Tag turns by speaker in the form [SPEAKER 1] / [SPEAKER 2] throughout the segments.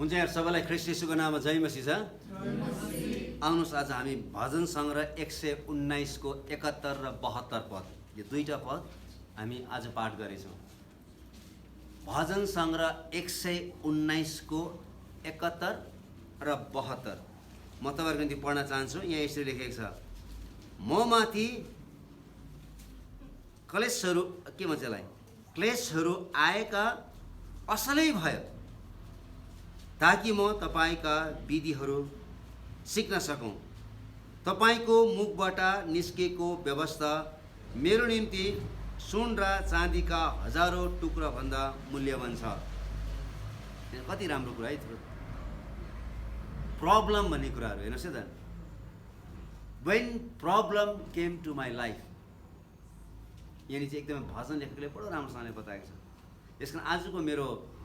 [SPEAKER 1] हुन्छ यार, सबैलाई ख्रीष्ट येशूको नाममा जय मसीह छ। आउनुहोस्, आज हामी भजन सङ्ग्रह 119 को 71 र 72 पद, यो दुईटा पद हामी आज पाठ गरेछौँ। भजन सङ्ग्रह 119 को 71 र 72 म तपाईँहरूको निम्ति पढ्न चाहन्छु। यहाँ यसरी लेखेको छ, म माथि क्लेशहरू आएका असलै भयो, ताकि म तपाईँका विधिहरू सिक्न सकौँ। तपाईँको मुखबाट निस्केको व्यवस्था मेरो निम्ति सुन र चाँदीका हजारौँ टुक्राभन्दा मूल्यवान छ। कति राम्रो कुरा है त्यो प्रब्लम भन्ने कुराहरू। हेर्नुहोस् है त, when problem came to my life, यहाँनिर चाहिँ एकदमै भजन लेखकले बडो राम्रोसँगले बताएको छ। यसकारण आजको मेरो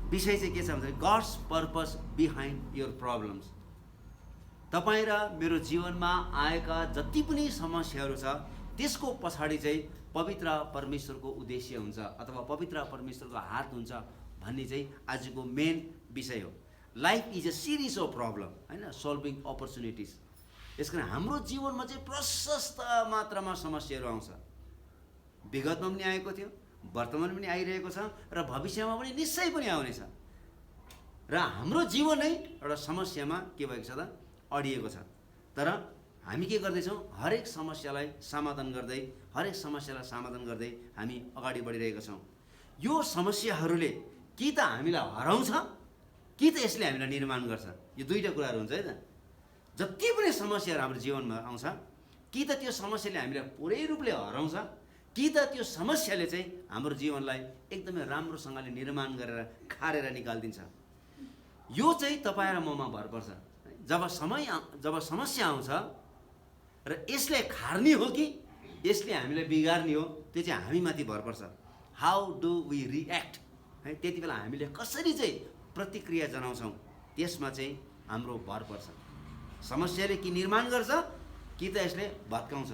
[SPEAKER 1] विषय चाहिँ के छ भन्दाखेरि gods purpose behind your problems. तपाईँ र मेरो जीवनमा आएका जति पनि समस्याहरू छ त्यसको पछाडि चाहिँ पवित्र परमेश्वरको उद्देश्य हुन्छ अथवा पवित्र परमेश्वरको हात हुन्छ भन्ने चाहिँ आजको मेन विषय हो। Life is a series of problem, होइन, सल्भिङ अपर्च्युनिटिज। यसकारण हाम्रो जीवनमा चाहिँ प्रशस्त मात्रामा समस्याहरू आउँछ। विगतमा पनि आएको थियो, वर्तमान पनि आइरहेको छ र भविष्यमा पनि निश्चय पनि आउनेछ। र हाम्रो जीवन नै एउटा समस्यामा के भएको छ त, अडिएको छ। तर हामी के गर्दैछौँ, हरेक समस्यालाई समाधान गर्दै हामी अगाडि बढिरहेका छौँ। यो समस्याहरूले कि त हामीलाई हराउँछ कि त यसले हामीलाई निर्माण गर्छ। यो दुईटा कुराहरू हुन्छ है त। जति पनि समस्याहरू हाम्रो जीवनमा आउँछ, कि त त्यो समस्याले हामीलाई पुरै रूपले हराउँछ कि त त्यो समस्याले चाहिँ हाम्रो जीवनलाई एकदमै राम्रोसँगले निर्माण गरेर खारेर निकालिदिन्छ। यो चाहिँ तपाईँ र ममा भर पर्छ। जब समस्या आउँछ र यसले खार्ने हो कि यसले हामीलाई बिगार्ने हो, त्यो चाहिँ हामीमाथि भर पर्छ। हाउ डु वी रिएक्ट, है, त्यति बेला हामीले कसरी चाहिँ प्रतिक्रिया जनाउँछौँ त्यसमा चाहिँ हाम्रो भर पर्छ। समस्याले कि निर्माण गर्छ कि त यसले भत्काउँछ।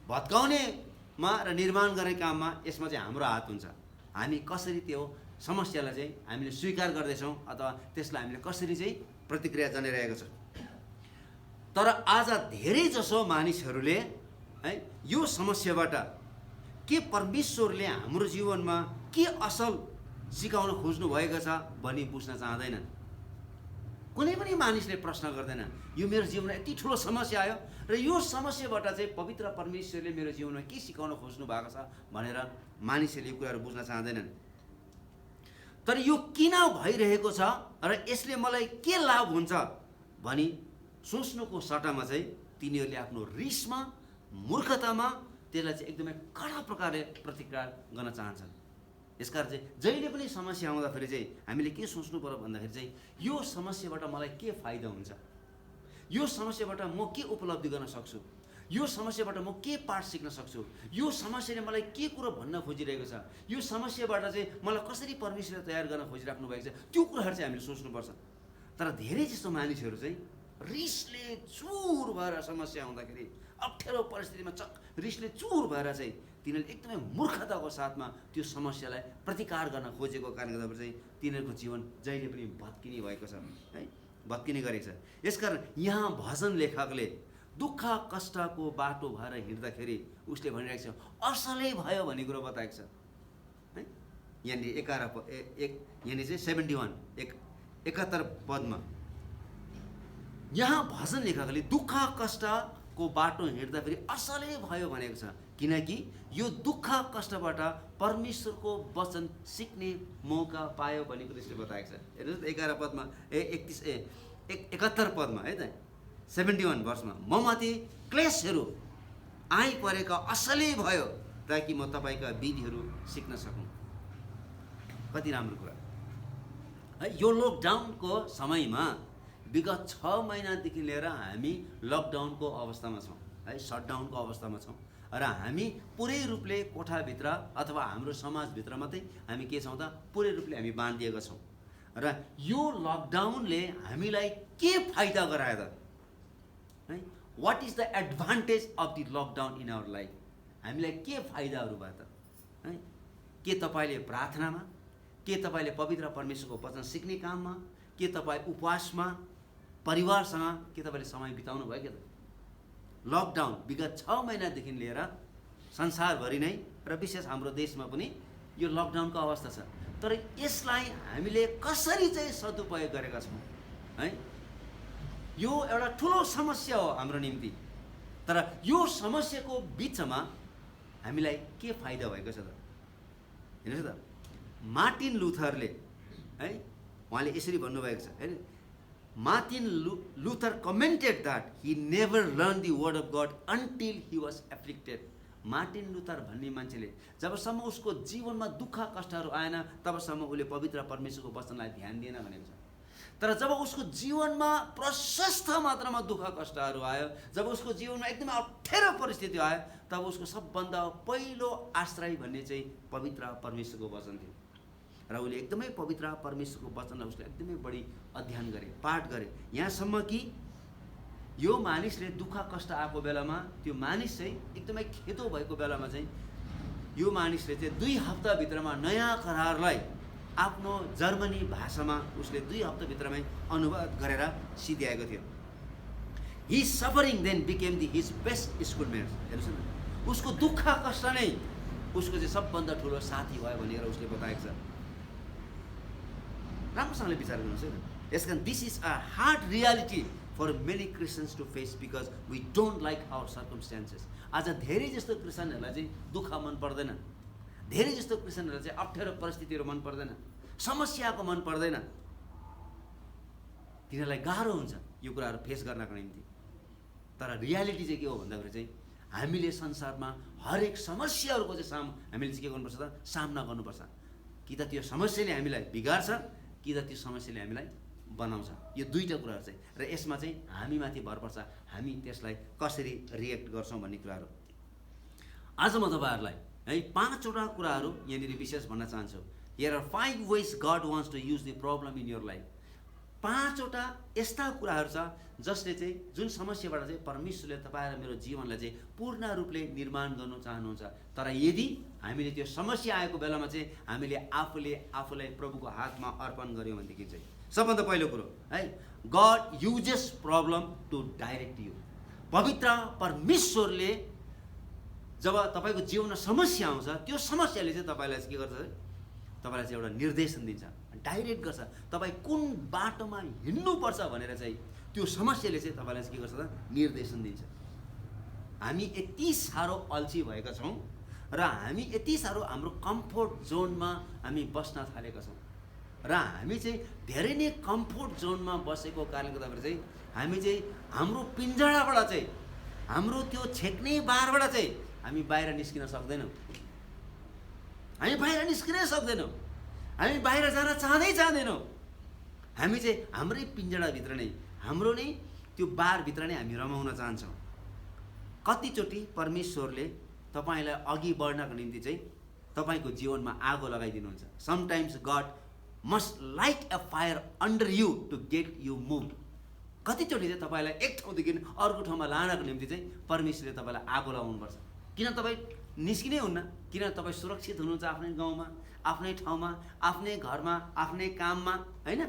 [SPEAKER 1] भत्काउनेमा र निर्माण गर्ने काममा यसमा चाहिँ हाम्रो हात हुन्छ। हामी कसरी त्यो समस्यालाई चाहिँ हामीले स्वीकार गर्दैछौँ अथवा त्यसलाई हामीले कसरी चाहिँ प्रतिक्रिया जनाइरहेको छ। तर आज धेरै जसो मानिसहरूले, है, यो समस्याबाट के परमेश्वरले हाम्रो जीवनमा के असल सिकाउन खोज्नु भएको छ भनी बुझ्न चाहँदैनन्। कुनै पनि मानिसले प्रश्न गर्दैन, यो मेरो जीवनमा यति ठुलो समस्या आयो र यो समस्याबाट चाहिँ पवित्र परमेश्वरले मेरो जीवनमा के सिकाउन खोज्नु भएको छ भनेर मानिसहरूले यो कुराहरू बुझ्न चाहँदैनन्। तर यो किन भइरहेको छ र यसले मलाई के लाभ हुन्छ भनी सोच्नुको सट्टामा चाहिँ तिनीहरूले आफ्नो रिसमा, मूर्खतामा त्यसलाई चाहिँ एकदमै कडा प्रकारले प्रतिक्रिया गर्न चाहन्छन्। यसकारण चाहिँ जहिले पनि समस्या आउँदाखेरि चाहिँ हामीले के सोच्नु पर्यो भन्दाखेरि चाहिँ यो समस्याबाट मलाई के फाइदा हुन्छ, यो समस्याबाट म के उपलब्धि गर्न सक्छु, यो समस्याबाट म के पाठ सिक्न सक्छु, यो समस्याले मलाई के कुरो भन्न खोजिरहेको छ, यो समस्याबाट चाहिँ मलाई कसरी परमेश्वरले तयार गर्न खोजिराख्नु भएको छ, त्यो कुराहरू चाहिँ हामीले सोच्नुपर्छ। तर धेरै जस्तो मानिसहरू चाहिँ रिसले चुर भएर समस्या आउँदाखेरि, अप्ठ्यारो परिस्थितिमा रिसले चुर भएर चाहिँ तिनीहरूले एकदमै मूर्खताको साथमा त्यो समस्यालाई प्रतिकार गर्न खोजेको कारणले गर्दा चाहिँ तिनीहरूको जीवन जहिले पनि भत्किने भएको छ, है, भत्किने गरेको छ। यसकारण यहाँ भजन लेखकले दुःख कष्टको बाटो भएर हिँड्दाखेरि उसले भनिरहेको छ असलै भयो भन्ने कुरो बताएको छ, है। यहाँनिर यहाँनिर चाहिँ 71 पदमा यहाँ भजन लेखकले दुःख कष्टको बाटो हिँड्दाखेरि असलै भयो भनेको छ, किनकि यो दुःख कष्टबाट परमेश्वरको वचन सिक्ने मौका पायो भन्ने कुरो यसले बताएको छ। हेर्नुहोस् 11 पदमा 71 पदमा, है त, 71 वर्षमा, म माथि क्लेशहरू आइपरेका असलै भयो, ताकि म तपाईँका विधिहरू सिक्न सकौँ। कति राम्रो कुरा है। यो लकडाउनको समयमा विगत 6 महिनादेखि लिएर हामी लकडाउनको अवस्थामा छौँ, है, सटडाउनको अवस्थामा छौँ र हामी पुरै रूपले कोठाभित्र अथवा हाम्रो समाजभित्र मात्रै हामी के छौँ त, पुरै रूपले हामी बाँधिएका छौँ। र यो लकडाउनले हामीलाई के फाइदा गरायो त, है, what is the advantage of the lockdown in our life. हामीलाई के फाइदाहरू भयो त, है। के तपाईँले प्रार्थनामा, के तपाईँले पवित्र परमेश्वरको वचन सिक्ने काममा, के तपाईँ उपवासमा परिवारसँग के तपाईँले समय बिताउनु भयो के त? लकडाउन विगत 6 महिनादेखि लिएर संसारभरि नै र विशेष हाम्रो देशमा पनि यो लकडाउनको अवस्था छ। तर यसलाई हामीले कसरी चाहिँ सदुपयोग गरेका छौँ है, यो एउटा ठुलो समस्या हो हाम्रो निम्ति। तर यो समस्याको बिचमा हामीलाई के फाइदा भएको छ त? हेर्नुहोस् त, मार्टिन लुथरले है उहाँले यसरी भन्नुभएको छ हैन, Martin Luther commented that he never learn the word of God until he was afflicted. Martin Luther भन्ने मान्छेले जबसम्म उसको जीवनमा दुःख कष्टहरू आएन तबसम्म उसले पवित्र परमेश्वरको वचनलाई ध्यान दिएन भनेको छ। तर जब उसको जीवनमा प्रशस्त मात्रामा दुःख कष्टहरू आयो, जब उसको जीवनमा एकदमै अप्ठ्यारो परिस्थिति आयो, तब उसको सबभन्दा पहिलो आश्रय भन्ने चाहिँ पवित्र परमेश्वरको वचन थियो। र उसले एकदमै पवित्र परमेश्वरको वचनलाई उसले एकदमै बढी अध्ययन गरे, पाठ गरे, यहाँसम्म कि यो मानिसले दुःख कष्ट आएको बेलामा, त्यो मानिस चाहिँ एकदमै खेदो भएको बेलामा चाहिँ यो मानिसले चाहिँ 2 हप्ताभित्रमा नयाँ करारलाई आफ्नो जर्मनी भाषामा उसले 2 हप्ताभित्रमै अनुवाद गरेर सिध्याएको थियो। He suffering then became the his best schoolmates. हेर्नुहोस् न, उसको दुःख कष्ट नै उसको चाहिँ सबभन्दा ठुलो साथी भयो भनेर उसले बताएको छ। राम्रोसँगले विचार गर्नुहोस् है। यसकारण this is a hard reality for many Christians to face because we don't like our circumstances. आज धेरै जस्तो क्रिस्चियनहरूलाई चाहिँ दुःख मन पर्दैन, धेरै जस्तो क्रिस्चियनहरूलाई चाहिँ अप्ठ्यारो परिस्थितिहरू मन पर्दैन, समस्याको मन पर्दैन, तिनीहरूलाई गाह्रो हुन्छ यो कुराहरू फेस गर्नको निम्ति। तर रियालिटी चाहिँ के हो भन्दाखेरि चाहिँ हामीले संसारमा हरेक समस्याहरूको चाहिँ हामीले चाहिँ के गर्नुपर्छ त? सामना गर्नुपर्छ। कि त त्यो समस्याले हामीलाई बिगार्छ, कि त त्यो समस्याले हामीलाई बनाउँछ। यो दुईटा कुराहरू चाहिँ, र यसमा चाहिँ हामीमाथि भर पर्छ, हामी त्यसलाई कसरी रिएक्ट गर्छौँ भन्ने कुराहरू। आज म तपाईँहरूलाई है 5वटा कुराहरू यहाँनिर विशेष भन्न चाहन्छु। Here are 5 ways God wants to use the problem in your life। 5वटा यस्ता कुराहरू छ जसले चाहिँ जुन समस्याबाट चाहिँ परमेश्वरले तपाईँ र मेरो जीवनलाई चाहिँ पूर्ण रूपले निर्माण गर्नु चाहनुहुन्छ। तर यदि हामीले त्यो समस्या आएको बेलामा चाहिँ हामीले आफूलाई प्रभुको हातमा अर्पण गर्यौँ भनेदेखि चाहिँ सबभन्दा पहिलो कुरो है, God uses problem to direct you. पवित्र परमेश्वरले जब तपाईँको जीवनमा समस्या आउँछ, त्यो समस्याले चाहिँ तपाईँलाई के गर्छ? तपाईँलाई चाहिँ एउटा निर्देशन दिन्छ, डाइरेक्ट गर्छ। तपाईँ कुन बाटोमा हिँड्नुपर्छ भनेर चाहिँ त्यो समस्याले चाहिँ तपाईँलाई चाहिँ के गर्छ त? निर्देशन दिन्छ। हामी यति साह्रो अल्छी भएका छौँ र हामी यति साह्रो हाम्रो कम्फोर्ट जोनमा हामी बस्न थालेका छौँ र हामी चाहिँ धेरै नै कम्फोर्ट जोनमा बसेको कारणले गर्दाखेरि चाहिँ हामी चाहिँ हाम्रो पिञ्जडाबाट चाहिँ, हाम्रो त्यो छेक्ने बारबाट चाहिँ हामी बाहिर निस्किन सक्दैनौँ। हामी बाहिर निस्किनै सक्दैनौँ, हामी बाहिर जान चाहँदैनौँ। हामी चाहिँ हाम्रै पिञ्जडाभित्र नै, हाम्रो नै त्यो बारभित्र नै हामी रमाउन चाहन्छौँ। कतिचोटि परमेश्वरले तपाईँलाई अघि बढ्नको निम्ति चाहिँ तपाईँको जीवनमा आगो लगाइदिनुहुन्छ। Sometimes God must light a fire under you to get you move. कतिचोटि चाहिँ तपाईँलाई एक ठाउँदेखि अर्को ठाउँमा लानको निम्ति चाहिँ परमेश्वरले तपाईँलाई आगो लगाउनुपर्छ। किन तपाईँ निस्किनै हुन्न? किन तपाईँ सुरक्षित हुनुहुन्छ आफ्नै गाउँमा, आफ्नै ठाउँमा, आफ्नै घरमा, आफ्नै काममा हैन?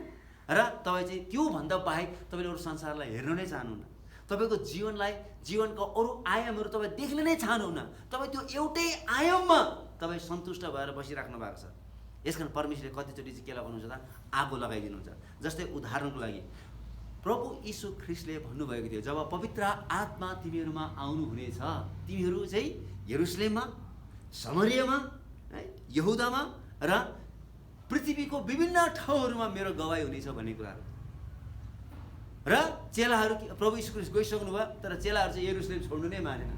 [SPEAKER 1] र तपाईँ चाहिँ त्योभन्दा बाहेक तपाईँले अरू संसारलाई हेर्नु नै चाहनुहुन्न। तपाईँको जीवनलाई, जीवनको अरू आयामहरू तपाईँ देख्न नै चाहनुहुन्न। तपाईँ त्यो एउटै आयाममा तपाईँ सन्तुष्ट भएर बसिराख्नु भएको छ। यसकारण परमेश्वरले कतिचोटि चाहिँ के लगाउनुहुन्छ त? आगो लगाइदिनुहुन्छ। जस्तै उदाहरणको लागि प्रभु यीशु ख्रीष्टले भन्नुभएको थियो, जब पवित्र आत्मा तिमीहरूमा आउनुहुनेछ, तिमीहरू चाहिँ यरुशलेममा, समरियामा, है, यहुदामा र पृथ्वीको विभिन्न ठाउँहरूमा मेरो गवाही हुनेछ भन्ने कुराहरू। र चेलाहरू, प्रभु यीशु ख्रीष्ट गइसक्नु भयो, तर चेलाहरू चाहिँ यरुशलेम छोड्नु नै मानेन।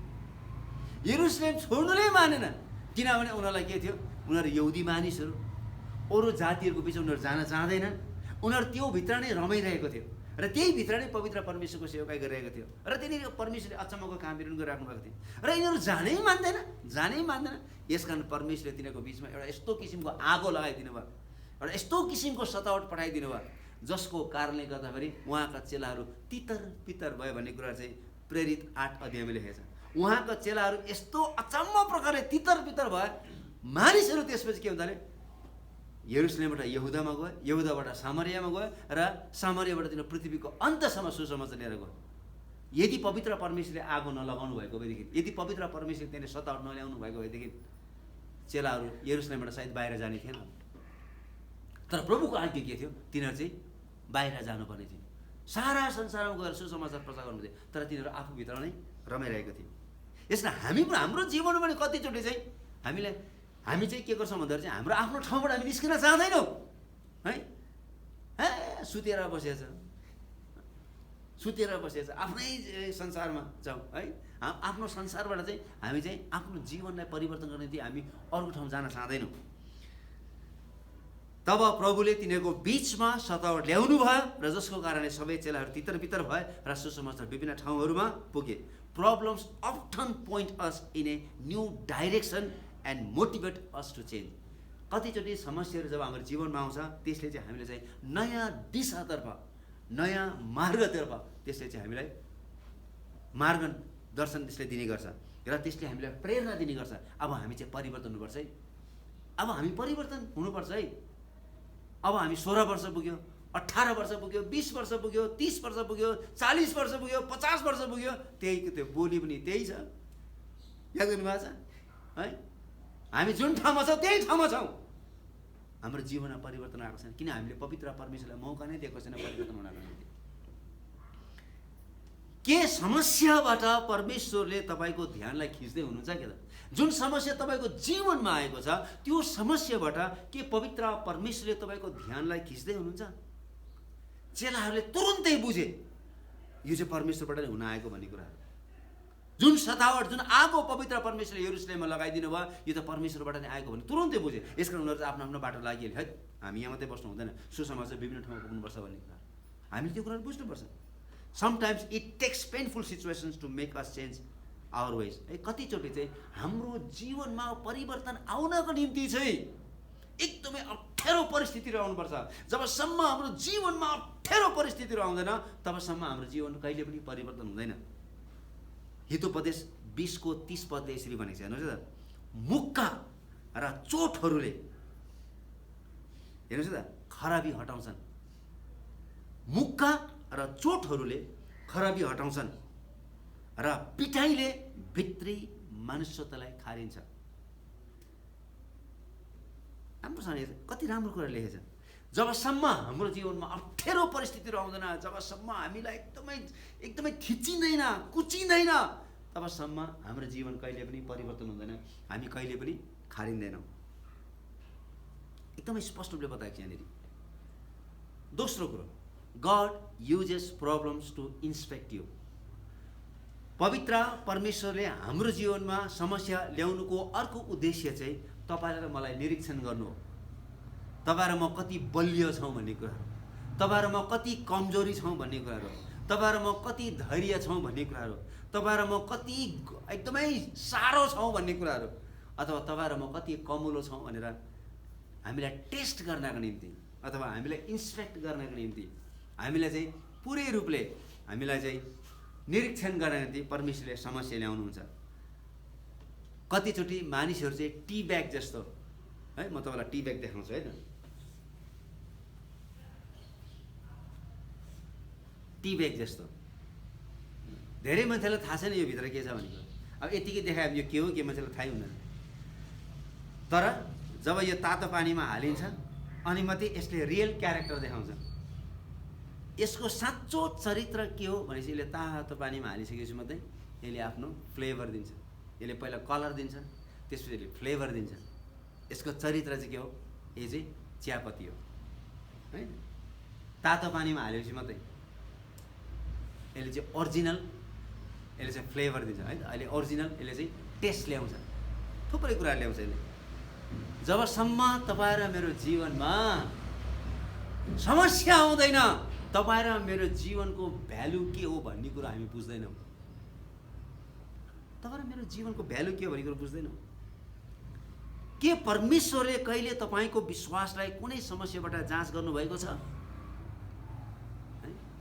[SPEAKER 1] यरुशलेम छोड्नु नै मानेन, किनभने उनीहरूलाई के थियो? उनीहरू यहुदी मानिसहरू, अरू जातिहरूको बिच उनीहरू जान चाहँदैनन्। उनीहरू त्यो भित्र नै रमाइरहेको थियो र त्यही भित्र नै पवित्र परमेश्वरको सेवकाई गरिरहेको थियो र त्यहाँनिर परमेश्वरले अचम्मको कामहरू गरिराख्नु भएको थियो र यिनीहरू जानै मान्दैन। यसकारण परमेश्वरले तिनीहरूको बिचमा एउटा यस्तो किसिमको आगो लगाइदिनु भयो, एउटा यस्तो किसिमको सतावट पठाइदिनु भयो, जसको कारणले गर्दाखेरि उहाँका चेलाहरू तितर पितर भयो भन्ने कुरा चाहिँ प्रेरित 8 अध्यायमा लेखेको छ। उहाँका चेलाहरू यस्तो अचम्म प्रकारले तितर पितर भयो, मानिसहरू त्यसपछि के हुन्छ भने यरुशलेमबाट यहुदामा गयो, यहुदाबाट सामरियामा गयो र सामरियाबाट तिनीहरू पृथ्वीको अन्तसम्म सुसमाचार लिएर गयो। यदि पवित्र परमेश्वरले आगो नलगाउनु भएको भएदेखि, यदि पवित्र परमेश्वरले त्यहाँले सतावट नल्याउनु भएको भएदेखि चेलाहरू यरुशलेमबाट सायद बाहिर जाने थिएन। तर प्रभुको आज्ञा के थियो? तिनीहरू चाहिँ बाहिर जानुपर्ने थियो, सारा संसारमा गएर सुसमाचार प्रचार गर्नु थियो। तर तिनीहरू आफूभित्र नै रमाइरहेको थियो। यसमा हामी पनि हाम्रो जीवनमा पनि कतिचोटि चाहिँ हामी चाहिँ के गर्छौँ भन्दाखेरि चाहिँ हाम्रो आफ्नो ठाउँबाट हामी निस्किन चाहँदैनौँ है। सुतेर बसेछ आफ्नै संसारमा जाउँ है। आफ्नो संसारबाट चाहिँ हामी चाहिँ आफ्नो जीवनलाई परिवर्तन गर्ने थियो, हामी अर्को ठाउँ जान चाहँदैनौँ। तब प्रभुले तिनीहरूको बिचमा सतावट ल्याउनु भयो र जसको कारणले सबै चेलाहरू तितर भए र सुसमाचार विभिन्न ठाउँहरूमा पुगे। Problems often point us in a new direction and motivate us to change. कतिचोटि समस्याहरू जब हाम्रो जीवनमा आउँछ त्यसले चाहिँ हामीले चाहिँ नयाँ दिशातर्फ, नयाँ मार्गतर्फ त्यसले चाहिँ हामीलाई मार्गदर्शन त्यसले दिने गर्छ र त्यसले हामीलाई प्रेरणा दिने गर्छ। अब हामी चाहिँ परिवर्तन हुनुपर्छ है, अब हामी परिवर्तन हुनुपर्छ है। अब हामी 16 वर्ष पुग्यो, 18 वर्ष पुग्यो, 20 वर्ष पुग्यो, 30 वर्ष पुग्यो, 40 वर्ष पुग्यो, 50 वर्ष पुग्यो, त्यही त्यो बोली पनि त्यही छ। याद गर्नुभएको छ है? हामी जुन ठाउँमा छौँ त्यही ठाउँमा छौँ। हाम्रो जीवनमा परिवर्तन आएको छैन किन हामीले पवित्र परमेश्वरलाई मौका नै दिएको छैन परिवर्तन हुनको निम्ति। के समस्याबाट परमेश्वरले तपाईँको ध्यानलाई खिच्दै हुनुहुन्छ के त? जुन समस्या तपाईँको जीवनमा आएको छ त्यो समस्याबाट के पवित्र परमेश्वरले तपाईँको ध्यानलाई खिच्दै हुनुहुन्छ? चेलाहरूले तुरुन्तै बुझे यो चाहिँ परमेश्वरबाट नै हुन आएको भन्ने कुराहरू। जुन सतावट, जुन आगो पवित्र परमेश्वरले यरुशलेममा लगाइदिनु भयो यो त परमेश्वरबाट नै आएको भने तुरुन्तै बुझे। यसकारण उनीहरू चाहिँ आफ्नो आफ्नो बाटो लागिहाल्यो। है हामी यहाँ मात्रै बस्नु हुँदैन, सुसमाचार विभिन्न ठाउँमा पुग्नुपर्छ भन्ने कुरा हामीले त्यो कुराहरू बुझ्नुपर्छ। Sometimes it takes painful situations to make us change our ways. है कतिचोटि चाहिँ हाम्रो जीवनमा परिवर्तन आउनको निम्ति चाहिँ एकदमै अप्ठ्यारो परिस्थितिहरू आउनुपर्छ। जबसम्म हाम्रो जीवनमा अप्ठ्यारो परिस्थितिहरू आउँदैन तबसम्म हाम्रो जीवन कहिले पनि परिवर्तन हुँदैन। हितोपदेश 20:30 पदले यसरी भनेको छ, हेर्नुहोस् त, मुक्का र चोटहरूले हेर्नुहोस् त खराबी हटाउँछन्। मुक्का र चोटहरूले खराबी हटाउँछन् र पिटाइले भित्री मनुष्यतालाई खारिन्छ। राम्रोसँग कति राम्रो कुरा लेखेछ। जबसम्म हाम्रो जीवनमा अप्ठ्यारो परिस्थितिहरू आउँदैन, जबसम्म हामीलाई एकदमै थिचिँदैन, कुचिँदैन, तबसम्म हाम्रो जीवन कहिले पनि परिवर्तन हुँदैन, हामी कहिले पनि खारिँदैनौँ। एकदमै स्पष्ट रूपले बताएको छ यहाँनिर। दोस्रो कुरो, God uses problems to inspect you। पवित्र परमेश्वरले हाम्रो जीवनमा समस्या ल्याउनुको अर्को उद्देश्य चाहिँ तपाईँ र मलाई निरीक्षण गर्नु हो। तपाईँ र म कति बलियो छौँ भन्ने कुराहरू, तपाईँ र म कति कमजोरी छौँ भन्ने कुराहरू, तपाईँ र म कति धैर्य छौँ भन्ने कुराहरू, तपाईँ र म कति एकदमै साह्रो छौँ भन्ने कुराहरू, अथवा तपाईँ र म कति कमुलो छौँ भनेर हामीलाई टेस्ट गर्नको निम्ति अथवा हामीलाई इन्स्पेक्ट गर्नको निम्ति हामीलाई चाहिँ पुरै रूपले हामीलाई चाहिँ निरीक्षण गर्न निम्ति परमेश्वरले समस्या ल्याउनुहुन्छ। कतिचोटि मानिसहरू चाहिँ टी ब्याग जस्तो है, म तपाईँलाई टी ब्याग देखाउँछु है त। टी ब्याग जस्तो धेरै मान्छेलाई थाहा छैन यो भित्र के छ भनेको। अब यतिकै देखायो भने यो के हो के मान्छेलाई थाहै हुँदैन। तर जब यो तातो पानीमा हालिन्छ अनि मात्रै यसले रियल क्यारेक्टर देखाउँछ। यसको साँचो चरित्र के हो भनेपछि यसले तातो पानीमा हालिसकेपछि मात्रै यसले आफ्नो फ्लेभर दिन्छ। यसले पहिला कलर दिन्छ, त्यसपछि यसले फ्लेभर दिन्छ। यसको चरित्र चाहिँ के हो? यो चाहिँ चियापत्ती हो है। तातो पानीमा हालेपछि मात्रै यसले चाहिँ ओरिजिनल, यसले चाहिँ फ्लेभर दिन्छ है। अहिले ओरिजिनल यसले चाहिँ टेस्ट ल्याउँछ, थुप्रै कुरा ल्याउँछ यसले। जबसम्म तपाईँ र मेरो जीवनमा समस्या आउँदैन तपाईँ र मेरो जीवनको भ्यालु के हो भन्ने कुरा हामी बुझ्दैनौँ। तपाईँ र मेरो जीवनको भ्यालु के हो भन्ने कुरा बुझ्दैनौँ। के परमेश्वरले कहिले तपाईँको विश्वासलाई कुनै समस्याबाट जाँच गर्नुभएको छ?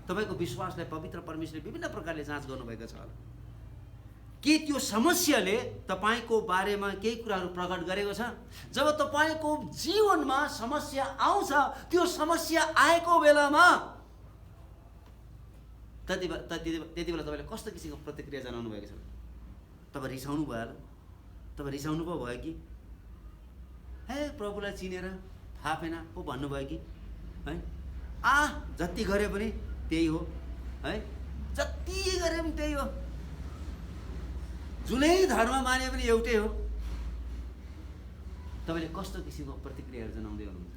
[SPEAKER 1] तपाईँको विश्वासलाई पवित्र परमेश्वरले विभिन्न प्रकारले जाँच गर्नुभएको छ होला। के त्यो समस्याले तपाईको बारेमा केही कुराहरू प्रकट गरेको छ? जब तपाईको जीवनमा समस्या आउँछ, त्यो समस्या आएको बेलामा त्यति बेला तपाईले कस्तो किसिमको प्रतिक्रिया जनाउनु भएको छ? तपाईँ रिसाउनु भयो होला? तपाईँ रिसाउनु पो भयो कि हे प्रभुलाई चिनेर थापेन पो भन्नुभयो कि है? जति गरे पनि त्यही हो है, जति गरे पनि त्यही हो, जुनै धर्म माने पनि एउटै हो। तपाईले कस्तो किसिमको प्रतिक्रियाहरू जनाउँदै हुनुहुन्छ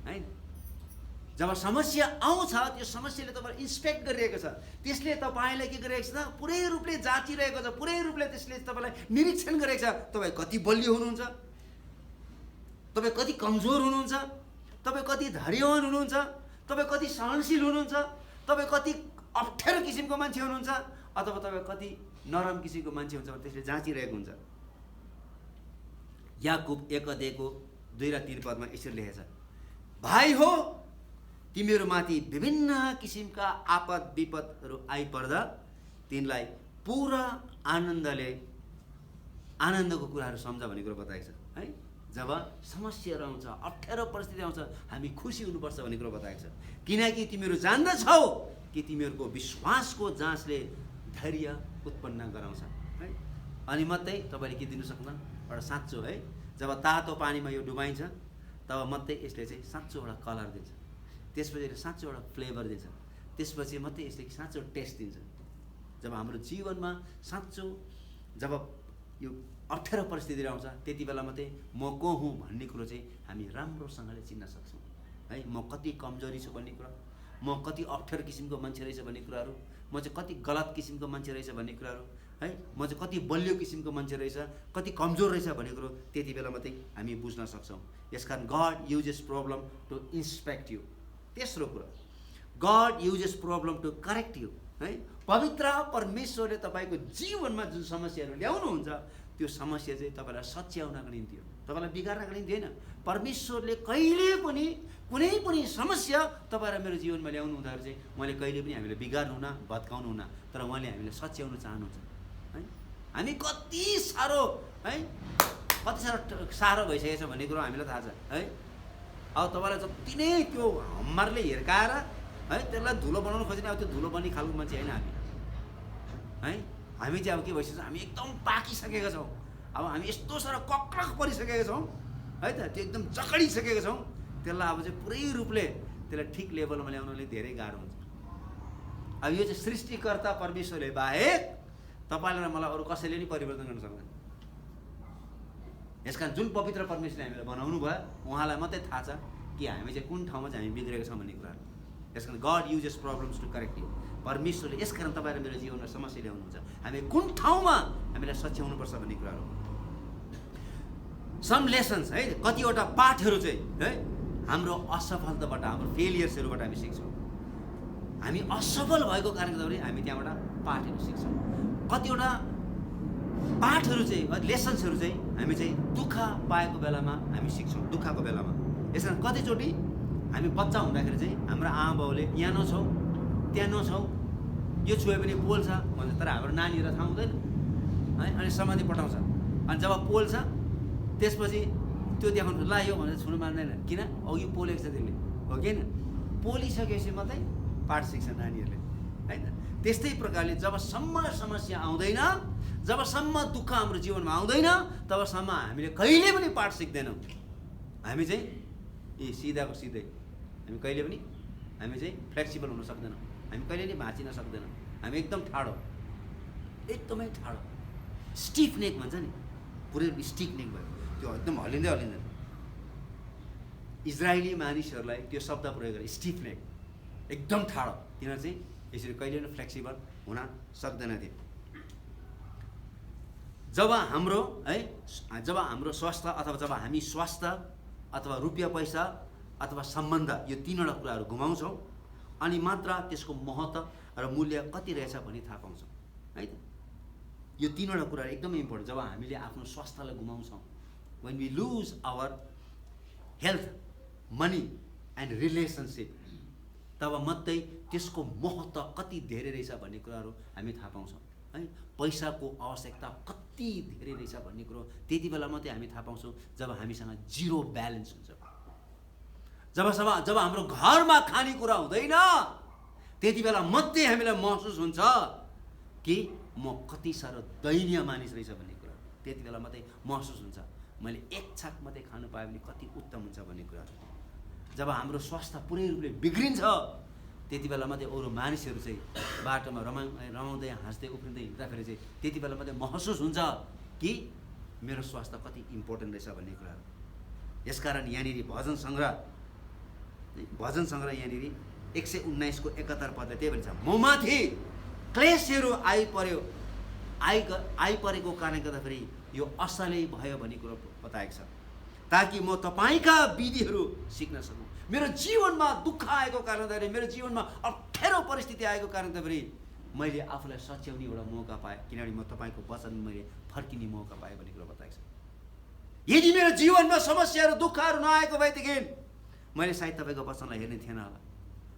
[SPEAKER 1] है? जब समस्या आउँछ, त्यो समस्याले तपाईलाई इन्स्पेक्ट गरिरहेको छ, त्यसले तपाईलाई के गरिरहेको छ? पुरै रूपले जाँचिरहेको छ, पुरै रूपले त्यसले तपाईलाई निरीक्षण गरेको छ। तपाईँ कति बलियो हुनुहुन्छ, तपाईँ कति कमजोर हुनुहुन्छ, तपाईँ कति धैर्यवान हुनुहुन्छ, तपाईँ कति सहनशील हुनुहुन्छ, तपाईँ कति अप्ठ्यारो किसिमको मान्छे हुनुहुन्छ, अथवा तपाईँ कति नरम किसिमको मान्छे हुन्छ, त्यसले जाँचिरहेको हुन्छ। याकुब 1:2 र 3 पदमा यसरी लेखेछ, भाइ हो तिमीहरू माथि विभिन्न किसिमका आपद विपदहरू आइपर्दा तिनलाई पुरा आनन्दको कुराहरू सम्झ भन्ने कुरो बताएको छ है। जब समस्याहरू आउँछ, अप्ठ्यारो परिस्थिति आउँछ, हामी खुसी हुनुपर्छ भन्ने कुरो बताएको छ। किनकि तिमीहरू जान्दछौ कि तिमीहरूको विश्वासको जाँचले धैर्य उत्पन्न गराउँछ है। अनि मात्रै तपाईँले के दिनु सक्दैन? एउटा साँचो है, जब तातो पानीमा यो डुबाइन्छ तब मात्रै यसले चाहिँ साँचो एउटा कलर दिन्छ, त्यसपछि साँचो एउटा फ्लेभर दिन्छ, त्यसपछि मात्रै यसले साँचो टेस्ट दिन्छ। जब हाम्रो जीवनमा साँचो जब यो अप्ठ्यारो परिस्थिति आउँछ, त्यति बेला मात्रै म को हुँ भन्ने कुरो चाहिँ हामी राम्रोसँगले चिन्न सक्छौँ है। म कति कमजोरी छु भन्ने कुरा, म कति अप्ठ्यारो किसिमको मान्छे रहेछ भन्ने कुराहरू, म चाहिँ कति गलत किसिमको मान्छे रहेछ भन्ने कुराहरू है, म चाहिँ कति बलियो किसिमको मान्छे रहेछ, कति कमजोर रहेछ भन्ने कुरो त्यति बेला मात्रै हामी बुझ्न सक्छौँ। यसकारण God uses problem to inspect you. तेस्रो कुरा, God uses problem to correct you है। पवित्र परमेश्वरले तपाईँको जीवनमा जुन समस्याहरू ल्याउनुहुन्छ, त्यो समस्या चाहिँ तपाईँलाई सच्याउनको निम्ति हो, तपाईँलाई बिगार्नको निम्ति होइन। परमेश्वरले कहिले पनि कुनै पनि समस्या तपाईँ र मेरो जीवनमा ल्याउनु हुँदाखेरि चाहिँ उहाँले कहिले पनि हामीले बिगार्नु हुन, भत्काउनु हुन, तर उहाँले हामीलाई सच्याउनु चाहनुहुन्छ है। हामी कति साह्रो है, कति साह्रो भइसकेको छ भन्ने कुरो हामीलाई थाहा छ है। अब तपाईँलाई जति नै त्यो हम्मरले हिर्काएर है त्यसलाई धुलो बनाउनु खोज्ने, अब त्यो धुलो बन्ने खालको मान्छे होइन हामी है। हामी चाहिँ अब के भइसकेको छ, हामी एकदम पाकिसकेका छौँ, अब हामी यस्तो साह्रो कक्रक परिसकेका छौँ है त, त्यो एकदम जकडिसकेका छौँ। त्यसलाई अब चाहिँ पुरै रूपले त्यसलाई ठिक लेभलमा ल्याउनले धेरै गाह्रो हुन्छ। अब यो चाहिँ सृष्टिकर्ता परमेश्वरले बाहेक तपाईँलाई र मलाई अरू कसैले नि परिवर्तन गर्न सक्दैन। यसकारण जुन पवित्र परमेश्वरले हामीलाई बनाउनु भयो, उहाँलाई मात्रै थाहा छ कि हामी चाहिँ कुन ठाउँमा चाहिँ हामी बिग्रेका छौँ भन्ने कुराहरू। यसकारण God uses problems to correct you. परमेश्वरले यसकारण तपाईँ र मेरो जीवनमा समस्या ल्याउनुहुन्छ, हामी कुन ठाउँमा हामीलाई सच्याउनुपर्छ भन्ने कुराहरू। सम लेसन्स है, कतिवटा पाठहरू चाहिँ है हाम्रो असफलताबाट, हाम्रो फेलियर्सहरूबाट हामी सिक्छौँ। हामी असफल भएको कारणले गर्दाखेरि हामी त्यहाँबाट पाठहरू सिक्छौँ। कतिवटा पाठहरू चाहिँ, लेसन्सहरू चाहिँ हामी चाहिँ दुःख पाएको बेलामा हामी सिक्छौँ, दुःखको बेलामा। यसकारण कतिचोटि हामी बच्चा हुँदाखेरि चाहिँ हाम्रो आमा बाउले यहाँ नछौ त्यहाँ नछौ, यो छुए पनि पोल्छ भन्छ, तर हाम्रो नानीहरू थाहा हुँदैन है। अनि समाधि पठाउँछ, अनि जब पोल्छ त्यसपछि त्यो देखाउनु ला यो भनेर छुनु मान्दैन, किन? अघि पोलेको छ त्यसले, हो कि होइन? पोलिसकेपछि मात्रै पाठ सिक्छ नानीहरूले होइन। त्यस्तै प्रकारले जबसम्म समस्या आउँदैन, जबसम्म दुःख हाम्रो जीवनमा आउँदैन, तबसम्म हामीले कहिले पनि पाठ सिक्दैनौँ। हामी चाहिँ सिधाको सिधै, हामी कहिले पनि हामी चाहिँ फ्लेक्सिबल हुन सक्दैनौँ, हामी कहिले पनि भाँचिन सक्दैनौँ। हामी एकदम ठाडो, एकदमै ठाडो, स्टिफ नेक भन्छ नि, पुरै स्टिफ नेक भयो, त्यो एकदम हल्लिँदै हल्लिँदैन। इजरायली मानिसहरूलाई त्यो शब्द प्रयोग गरे, स्टिफ नेक, एकदम ठाडो। तिनीहरू चाहिँ यसरी कहिले पनि फ्लेक्सिबल हुन सक्दैनथे। जब हाम्रो है, जब हाम्रो स्वास्थ्य अथवा जब हामी स्वास्थ्य अथवा रुपियाँ पैसा अथवा सम्बन्ध, यो तीनवटा कुराहरू गुमाउँछौँ, अनि मात्र त्यसको महत्त्व र मूल्य कति रहेछ भन्ने थाहा पाउँछौँ है त। यो तीनवटा कुराहरू एकदमै इम्पोर्टेन्ट। जब हामीले आफ्नो स्वास्थ्यलाई गुमाउँछौँ, when we lose our health, money and relationship, तब मात्रै त्यसको महत्त्व कति धेरै रहेछ भन्ने कुराहरू हामी थाहा पाउँछौँ है पैसाको आवश्यकता कति धेरै रहेछ भन्ने कुरो त्यति बेला मात्रै हामी थाहा पाउँछौँ जब हामीसँग जिरो ब्यालेन्स हुन्छ। जब हाम्रो घरमा खानेकुरा हुँदैन त्यति बेला मात्रै हामीलाई महसुस हुन्छ कि म कति साह्रो दयनीय मानिस रहेछ भन्ने कुरा। त्यति बेला मात्रै महसुस हुन्छ मैले एक छाक मात्रै खानु पाएँ भने कति उत्तम हुन्छ भन्ने कुरा। जब हाम्रो स्वास्थ्य पुरै रूपले बिग्रिन्छ त्यति बेला मात्रै अरू मानिसहरू चाहिँ बाटोमा रमाउँदै हाँस्दै उफ्रिँदै हिँड्दाखेरि चाहिँ त्यति बेला मात्रै महसुस हुन्छ कि मेरो स्वास्थ्य कति इम्पोर्टेन्ट रहेछ भन्ने कुरा। यसकारण यहाँनिर भजन सङ्ग्रह यहाँनिर 119 को 71 पदले त्यही भन्छ, म माथि क्लेशहरू आइपरेको कारणले गर्दाखेरि यो असलै भयो भन्ने कुरो बताएको छ, ताकि म तपाईँका विधिहरू सिक्न सकूँ। मेरो जीवनमा दुःख आएको कारणले गर्दाखेरि, मेरो जीवनमा अप्ठ्यारो परिस्थिति आएको कारणले गर्दाखेरि मैले आफूलाई सच्याउने एउटा मौका पाएँ, किनभने म तपाईँको वचन मैले फर्किने मौका पाएँ भन्ने कुरो बताएको छ। यदि मेरो जीवनमा समस्याहरू दुःखहरू नआएको भएदेखि मैले सायद तपाईँको वचनलाई हेर्ने थिएन होला,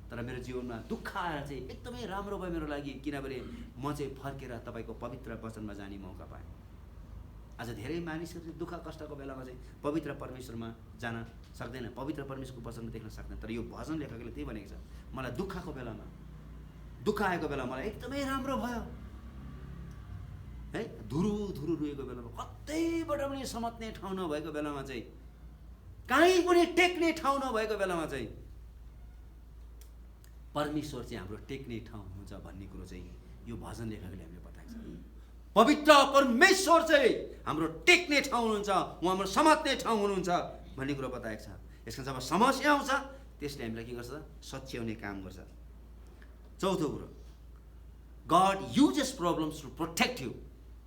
[SPEAKER 1] तर मेरो जीवनमा दुःख आएर चाहिँ एकदमै राम्रो भयो मेरो लागि, किनभने म चाहिँ फर्केर तपाईँको पवित्र वचनमा जाने मौका पाएँ। आज धेरै मानिसहरू दुःख कष्टको बेलामा चाहिँ पवित्र परमेश्वरमा जान सक्दैन, पवित्र परमेश्वरको वचनमा देख्न सक्दैन। तर यो भजन लेखकले त्यही भनेको छ, मलाई दुःखको बेलामा, दुःख आएको बेलामा मलाई एकदमै राम्रो भयो है। धुरु रोएको बेलामा, कतैबाट पनि समात्ने ठाउँ नभएको बेलामा चाहिँ, कहीँ पनि टेक्ने ठाउँ नभएको बेलामा चाहिँ परमेश्वर चाहिँ हाम्रो टेक्ने ठाउँ हुन्छ भन्ने कुरो चाहिँ यो भजन लेखकले हामीले बताएको छ। पवित्र परमेश्वर चाहिँ हाम्रो टेक्ने ठाउँ हुनुहुन्छ, उहाँ हाम्रो समात्ने ठाउँ हुनुहुन्छ भन्ने कुरो बताएको छ। यसमा जब समस्या आउँछ त्यसले हामीलाई के गर्छ, सच्याउने काम गर्छ। चौथो कुरो, God uses problems to protect you.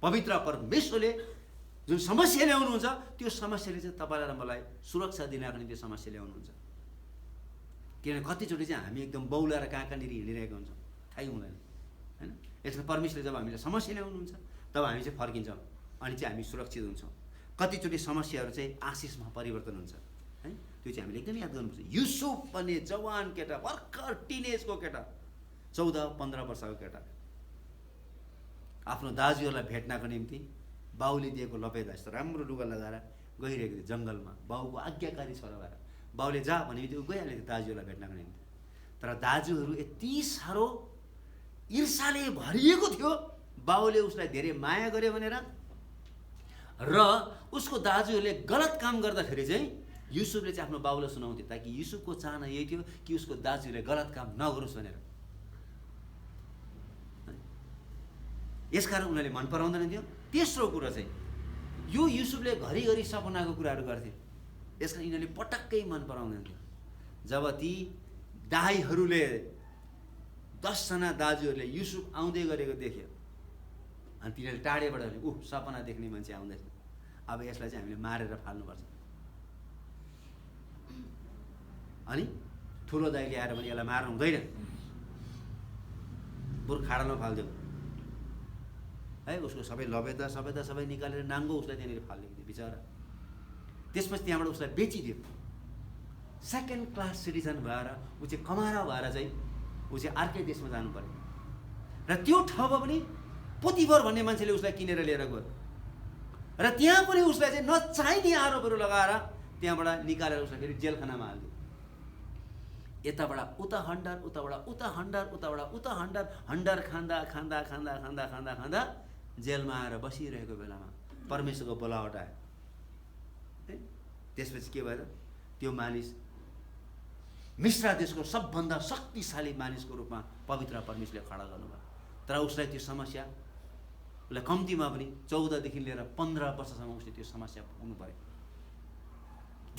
[SPEAKER 1] पवित्र परमेश्वरले जुन समस्या ल्याउनुहुन्छ त्यो समस्याले चाहिँ तपाईँलाई र मलाई सुरक्षा दिनको निम्ति समस्या ल्याउनुहुन्छ। किनभने कतिचोटि चाहिँ हामी एकदम बौलाएर कहाँनिर हिँडिरहेको हुन्छौँ, थाहै हुँदैन होइन। यसमा परमेश्वरले जब हामीलाई समस्या ल्याउनुहुन्छ तब हामी चाहिँ फर्किन्छौँ अनि चाहिँ हामी सुरक्षित हुन्छौँ। कतिचोटि समस्याहरू चाहिँ आशिषमा परिवर्तन हुन्छ है, त्यो चाहिँ हामीले एकदम याद गर्नुपर्छ। युसुफ भन्ने जवान केटा, भर्खर टिनेजको केटा, 14-15 वर्षको केटा, आफ्नो दाजुहरूलाई भेट्नको निम्ति बाउले दिएको लपेटा जस्तो राम्रो लुगा लगाएर गइरहेको थियो जङ्गलमा, बाउको आज्ञाकारी छोरा भएर। बाउले जा भने त्यो गइहाल्यो थियो दाजुहरूलाई भेट्नको निम्ति। तर दाजुहरू यति साह्रो ईर्ष्याले भरिएको थियो, बाउले उसलाई धेरै माया गर्यो भनेर, र उसको दाजुहरूले गलत काम गर्दाखेरि चाहिँ युसुफले चाहिँ आफ्नो बाउलाई सुनाउँथ्यो, ताकि युसुफको चाहना यही थियो कि उसको दाजुले गलत काम नगरोस् भनेर। यसकारण उनीहरूले मन पराउँदैन थियो। तेस्रो कुरो चाहिँ यो युसुफले घरिघरि सपनाको कुराहरू गर्थे, यसकारण यिनीहरूले पटक्कै मन पराउँदैन थियो। जब ती दाईहरूले 10 जना दाजुहरूले युसुफ आउँदै गरेको देख्यो अनि तिनीहरूले टाढेबाट सपना देख्ने मान्छे आउँदैछ, अब यसलाई चाहिँ हामीले मारेर फाल्नुपर्छ। अनि ठुलो दाइले आएर पनि यसलाई मार्नु हुँदैन, बरु खाडामा फालिदियो है। उसको सबै लपेटा सबै निकालेर नाङ्गो उसलाई त्यहाँनिर फालिदियो बिचरा। त्यसपछि त्यहाँबाट उसलाई बेचिदियो। सेकेन्ड क्लास सिटिजन भएर ऊ चाहिँ कमारा भएर चाहिँ ऊ चाहिँ अर्कै देशमा जानु पर्यो, र त्यो ठाउँमा पनि पोतिफर भन्ने मान्छेले उसलाई किनेर लिएर गयो, र त्यहाँ पनि उसलाई चाहिँ नचाहिने आरोपहरू लगाएर त्यहाँबाट निकालेर उसलाई फेरि जेलखानामा हालिदियो। यताबाट उता हन्डर, उताबाट उता हन्डर, उताबाट उता हन्डर, हन्डर खाँदा खाँदा खाँदा खाँदा खाँदा खाँदा जेलमा आएर बसिरहेको बेलामा परमेश्वरको बोलावट आयो है। त्यसपछि के भयो, त्यो मानिस मिश्र देशको सबभन्दा शक्तिशाली मानिसको रूपमा पवित्र परमेश्वरले खडा गर्नुभयो। तर उसलाई त्यो समस्या, उसलाई कम्तीमा पनि 14 देखि लिएर 15 वर्षसम्म उसले त्यो समस्या भोग्नु पर्यो।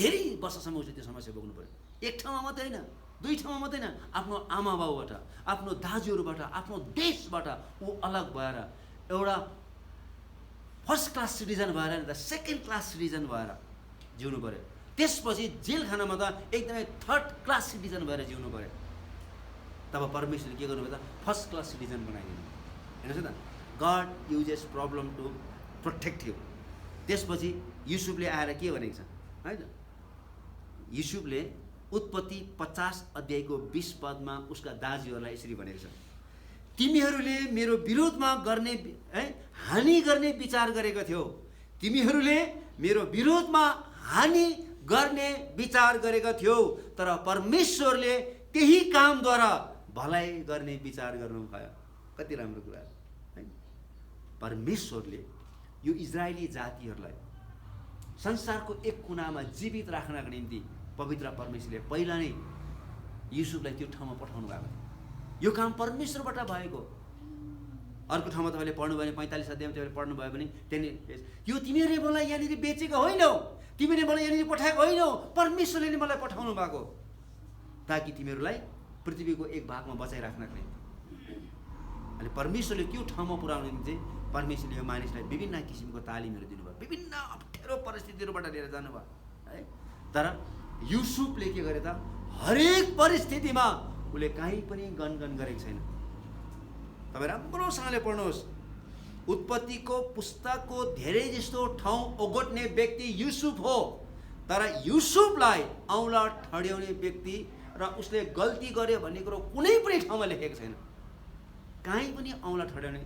[SPEAKER 1] धेरै वर्षसम्म उसले त्यो समस्या भोग्नु पर्यो। एक ठाउँमा मात्रै होइन, 2 ठाउँमा मात्रै होइन, आफ्नो आमा बाउबाट, आफ्नो दाजुहरूबाट, आफ्नो देशबाट ऊ अलग भएर एउटा फर्स्ट क्लास सिटिजन भएर नि त सेकेन्ड क्लास सिटिजन भएर जिउनु पर्यो। त्यसपछि जेलखानामा त एकदमै थर्ड क्लास सिटिजन भएर जिउनु पर्यो। तब परमेश्वरले के गर्नुभयो त, फर्स्ट क्लास सिटिजन बनाइदिनु। हेर्नुहोस् न, God uses problem to protect you. त्यसपछि युसुफले आएर के भनेको छ है त, युसुफले उत्पत्ति 50 अध्यायको 20 पदमा उसका दाजुहरूलाई यसरी भनेको छ, तिमीहरूले मेरो विरोधमा गर्ने हानि गर्ने विचार गरेको थियौ। तिमीहरूले मेरो विरोधमा हानि गर्ने विचार गरेका थियौ, तर परमेश्वरले त्यही कामद्वारा भलाइ गर्ने विचार गर्नुभयो। कति राम्रो कुरा है। परमेश्वरले यो इजरायली जातिहरूलाई संसारको एक कुनामा जीवित राख्नका निम्ति पवित्र परमेश्वरले पहिला नै युसुफलाई त्यो ठाउँमा पठाउनु भएको थियो। यो काम परमेश्वरबाट भएको। अर्को ठाउँमा तपाईँले पढ्नुभयो भने 45 अध्यायमा तपाईँले पढ्नुभयो भने त्यहाँनिर यो तिमीहरूले मलाई यहाँनिर बेचेको होइनौ, तिमीले मलाई यहाँनिर पठाएको होइनौ, परमेश्वरले नै मलाई पठाउनु भएको, ताकि तिमीहरूलाई पृथ्वीको एक भागमा बचाइराख्नको निम्ति। अनि परमेश्वरले त्यो ठाउँमा पुर्याउने निम्ति परमेश्वरले यो मानिसलाई विभिन्न किसिमको तालिमहरू दिनुभयो, विभिन्न अप्ठ्यारो परिस्थितिहरूबाट लिएर जानुभयो है। तर युसुफले के गरे त, हरेक परिस्थितिमा उसले काहीँ पनि गनगन गरेको छैन। तपाईँ राम्रोसँगले पढ्नुहोस्। उत्पत्तिको पुस्तकको धेरै जस्तो ठाउँ ओगट्ने व्यक्ति युसुफ हो, तर युसुफलाई औँला ठड्याउने व्यक्ति र उसले गल्ती गर्यो भन्ने कुरो कुनै पनि ठाउँमा लेखेको छैन। काहीँ पनि औँला ठड्याउने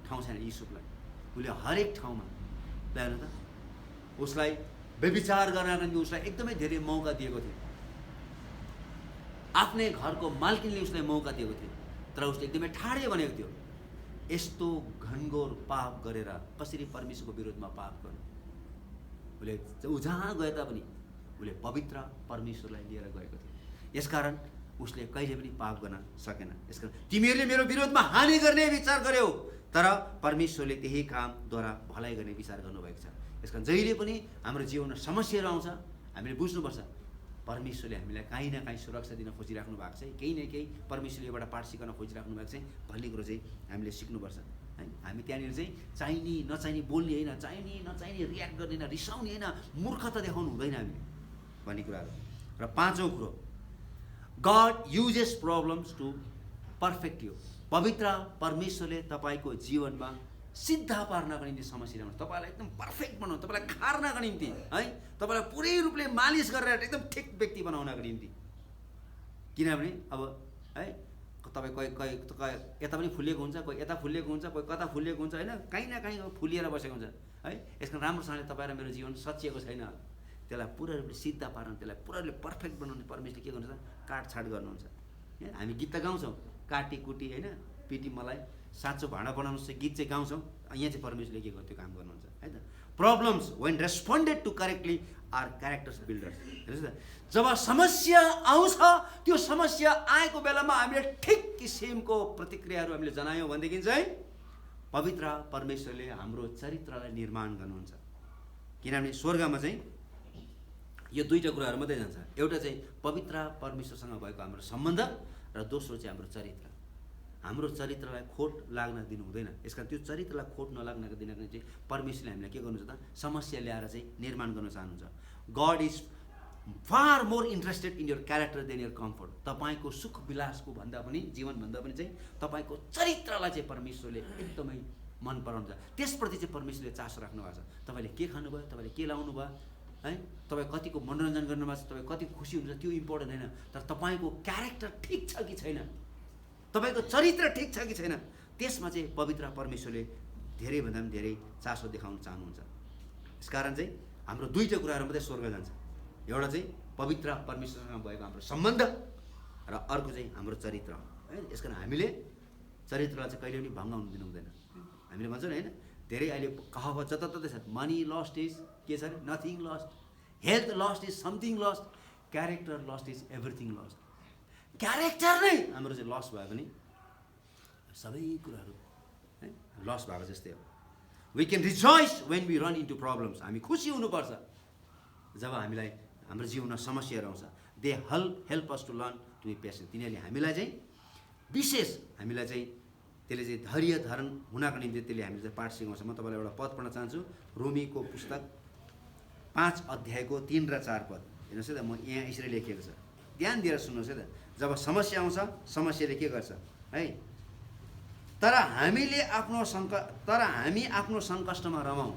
[SPEAKER 1] ठाउँ छैन युसुफलाई। उसले हरेक ठाउँमा ल्याउनु त उसलाई व्यभिचार गर्नका निम्ति उसलाई एकदमै धेरै मौका दिएको थियो। आफ्नै घरको मालकिनले उसलाई मौका दिएको थियो, तर उसले एकदमै ठाडै भनेको थियो, यस्तो घनघोर पाप गरेर कसरी परमेश्वरको विरोधमा पाप गर्नु। उसले जहाँ गए तापनि उसले पवित्र परमेश्वरलाई लिएर गएको थियो। यसकारण उसले कहिले पनि पाप गर्न सकेन। यसकारण तिमीहरूले मेरो विरोधमा हानि गर्ने विचार गर्यौ, तर परमेश्वरले त्यही कामद्वारा भलाइ गर्ने विचार गर्नुभएको छ। यसकारण जहिले पनि हाम्रो जीवनमा समस्याहरू आउँछ, हामीले बुझ्नुपर्छ परमेश्वरले हामीलाई काहीँ न काहीँ सुरक्षा दिन खोजिराख्नु भएको छ, केही न केही परमेश्वरले एउटा पाठ सिकाउन खोजिराख्नु भएको छ भन्ने कुरो चाहिँ हामीले सिक्नुपर्छ है। हामी त्यहाँनिर चाहिँ चाहिने नचाहिने बोल्ने होइन, चाहिने नचाहिने रियाक्ट गर्ने होइन, रिसाउने होइन, मूर्खता देखाउनु हुँदैन हामीले भन्ने कुराहरू। र पाँचौँ कुरो, God uses problems to perfect you. पवित्र परमेश्वरले तपाईँको जीवनमा सिद्ध पार्नको निम्ति समस्या ल्याउनु, तपाईँलाई एकदम पर्फेक्ट बनाउनु, तपाईँलाई खार्नको निम्ति है, तपाईँलाई पुरै रूपले मालिस गरेर एकदम ठिक व्यक्ति बनाउनको निम्ति। किनभने अब है तपाईँ कोही यता पनि फुलिएको हुन्छ, कोही यता फुलिएको हुन्छ, कोही कता फुलिएको हुन्छ होइन, काहीँ न काहीँ फुलिएर बसेको हुन्छ है। यसको राम्रोसँगले तपाईँ र मेरो जीवन सचिएको छैन, त्यसलाई पुरा रूपले सिद्ध पार्नु, त्यसलाई पुरा रूपले पर्फेक्ट बनाउने परमेश्वरले के गर्नुहुन्छ, काटछाट गर्नुहुन्छ। हामी गीत त गाउँछौँ, काटी कुटी होइन, पिटी मलाई साँचो भाँडा बनाउनु चाहिँ गीत चाहिँ गाउँछौँ। यहाँ चाहिँ परमेश्वरले के गर्छ, त्यो काम गर्नुहुन्छ है त। Problems when responded to correctly are characters builders. हेर्नुहोस् त, जब समस्या आउँछ त्यो समस्या आएको बेलामा हामीले ठिक किसिमको प्रतिक्रियाहरू हामीले जनायौँ भनेदेखि चाहिँ पवित्र परमेश्वरले हाम्रो चरित्रलाई निर्माण गर्नुहुन्छ। किनभने स्वर्गमा चाहिँ यो दुईवटा कुराहरू मात्रै जान्छ, एउटा चाहिँ पवित्र परमेश्वरसँग भएको हाम्रो सम्बन्ध र दोस्रो चाहिँ हाम्रो चरित्र। हाम्रो चरित्रलाई खोट लाग्न दिनु हुँदैन। यसकारण त्यो चरित्रलाई खोट नलाग्नको दिनको चाहिँ परमेश्वरले हामीलाई के गर्नुहुन्छ त, समस्या ल्याएर चाहिँ निर्माण गर्न चाहनुहुन्छ। God is far more interested in your character than your comfort. तपाईँको सुख विलासको भन्दा पनि जीवनभन्दा पनि चाहिँ तपाईँको चरित्रलाई चाहिँ परमेश्वरले एकदमै मन पराउँछ। त्यसप्रति चाहिँ परमेश्वरले चासो राख्नु भएको छ। तपाईँले के खानुभयो, तपाईँले के लाउनु भयो है, तपाईँ कतिको मनोरञ्जन गर्नुभएको छ, तपाईँ कति खुसी हुन्छ त्यो इम्पोर्टेन्ट होइन, तर तपाईँको क्यारेक्टर ठिक छ कि छैन, तपाईँको चरित्र ठिक छ कि छैन, त्यसमा चाहिँ पवित्र परमेश्वरले धेरैभन्दा पनि धेरै चासो देखाउन चाहनुहुन्छ। यसकारण चाहिँ हाम्रो दुईवटा कुराहरू मात्रै स्वर्ग जान्छ, एउटा चाहिँ पवित्र परमेश्वरसँग भएको हाम्रो सम्बन्ध र अर्को चाहिँ हाम्रो चरित्र है। यसकारण हामीले चरित्रलाई चाहिँ कहिले पनि भङ्ग हुनु दिनु हुँदैन। हामीले भन्छौँ नि होइन, धेरै अहिले कहावत जताततै छ, मनी लस्ट इज के छ अरे nothing lost, health lost is something lost, character lost is everything lost. क्यारेक्टर नै हाम्रो चाहिँ लस भयो भने सबै कुराहरू है लस भएको जस्तै हो। We can rejoice when we run into problems. हामी खुसी हुनुपर्छ जब हामीलाई हाम्रो जीवनमा समस्याहरू आउँछ। They help us to learn to be patient. तिनीहरूले हामीलाई चाहिँ विशेष हामीलाई चाहिँ त्यसले चाहिँ धैर्य धारण हुनको निम्ति त्यसले हामीले चाहिँ पाठ सिकाउँछ। म तपाईँलाई एउटा पद पढ्न चाहन्छु, रोमीको पुस्तक 5 अध्यायको 3 र 4 पद। हेर्नुहोस् है त, म यहाँ यसरी लेखिएको छ, ध्यान दिएर सुन्नुहोस् है त। जब समस्या आउँछ समस्याले के गर्छ है, तर हामी आफ्नो सङ्कष्टमा रमाउँ।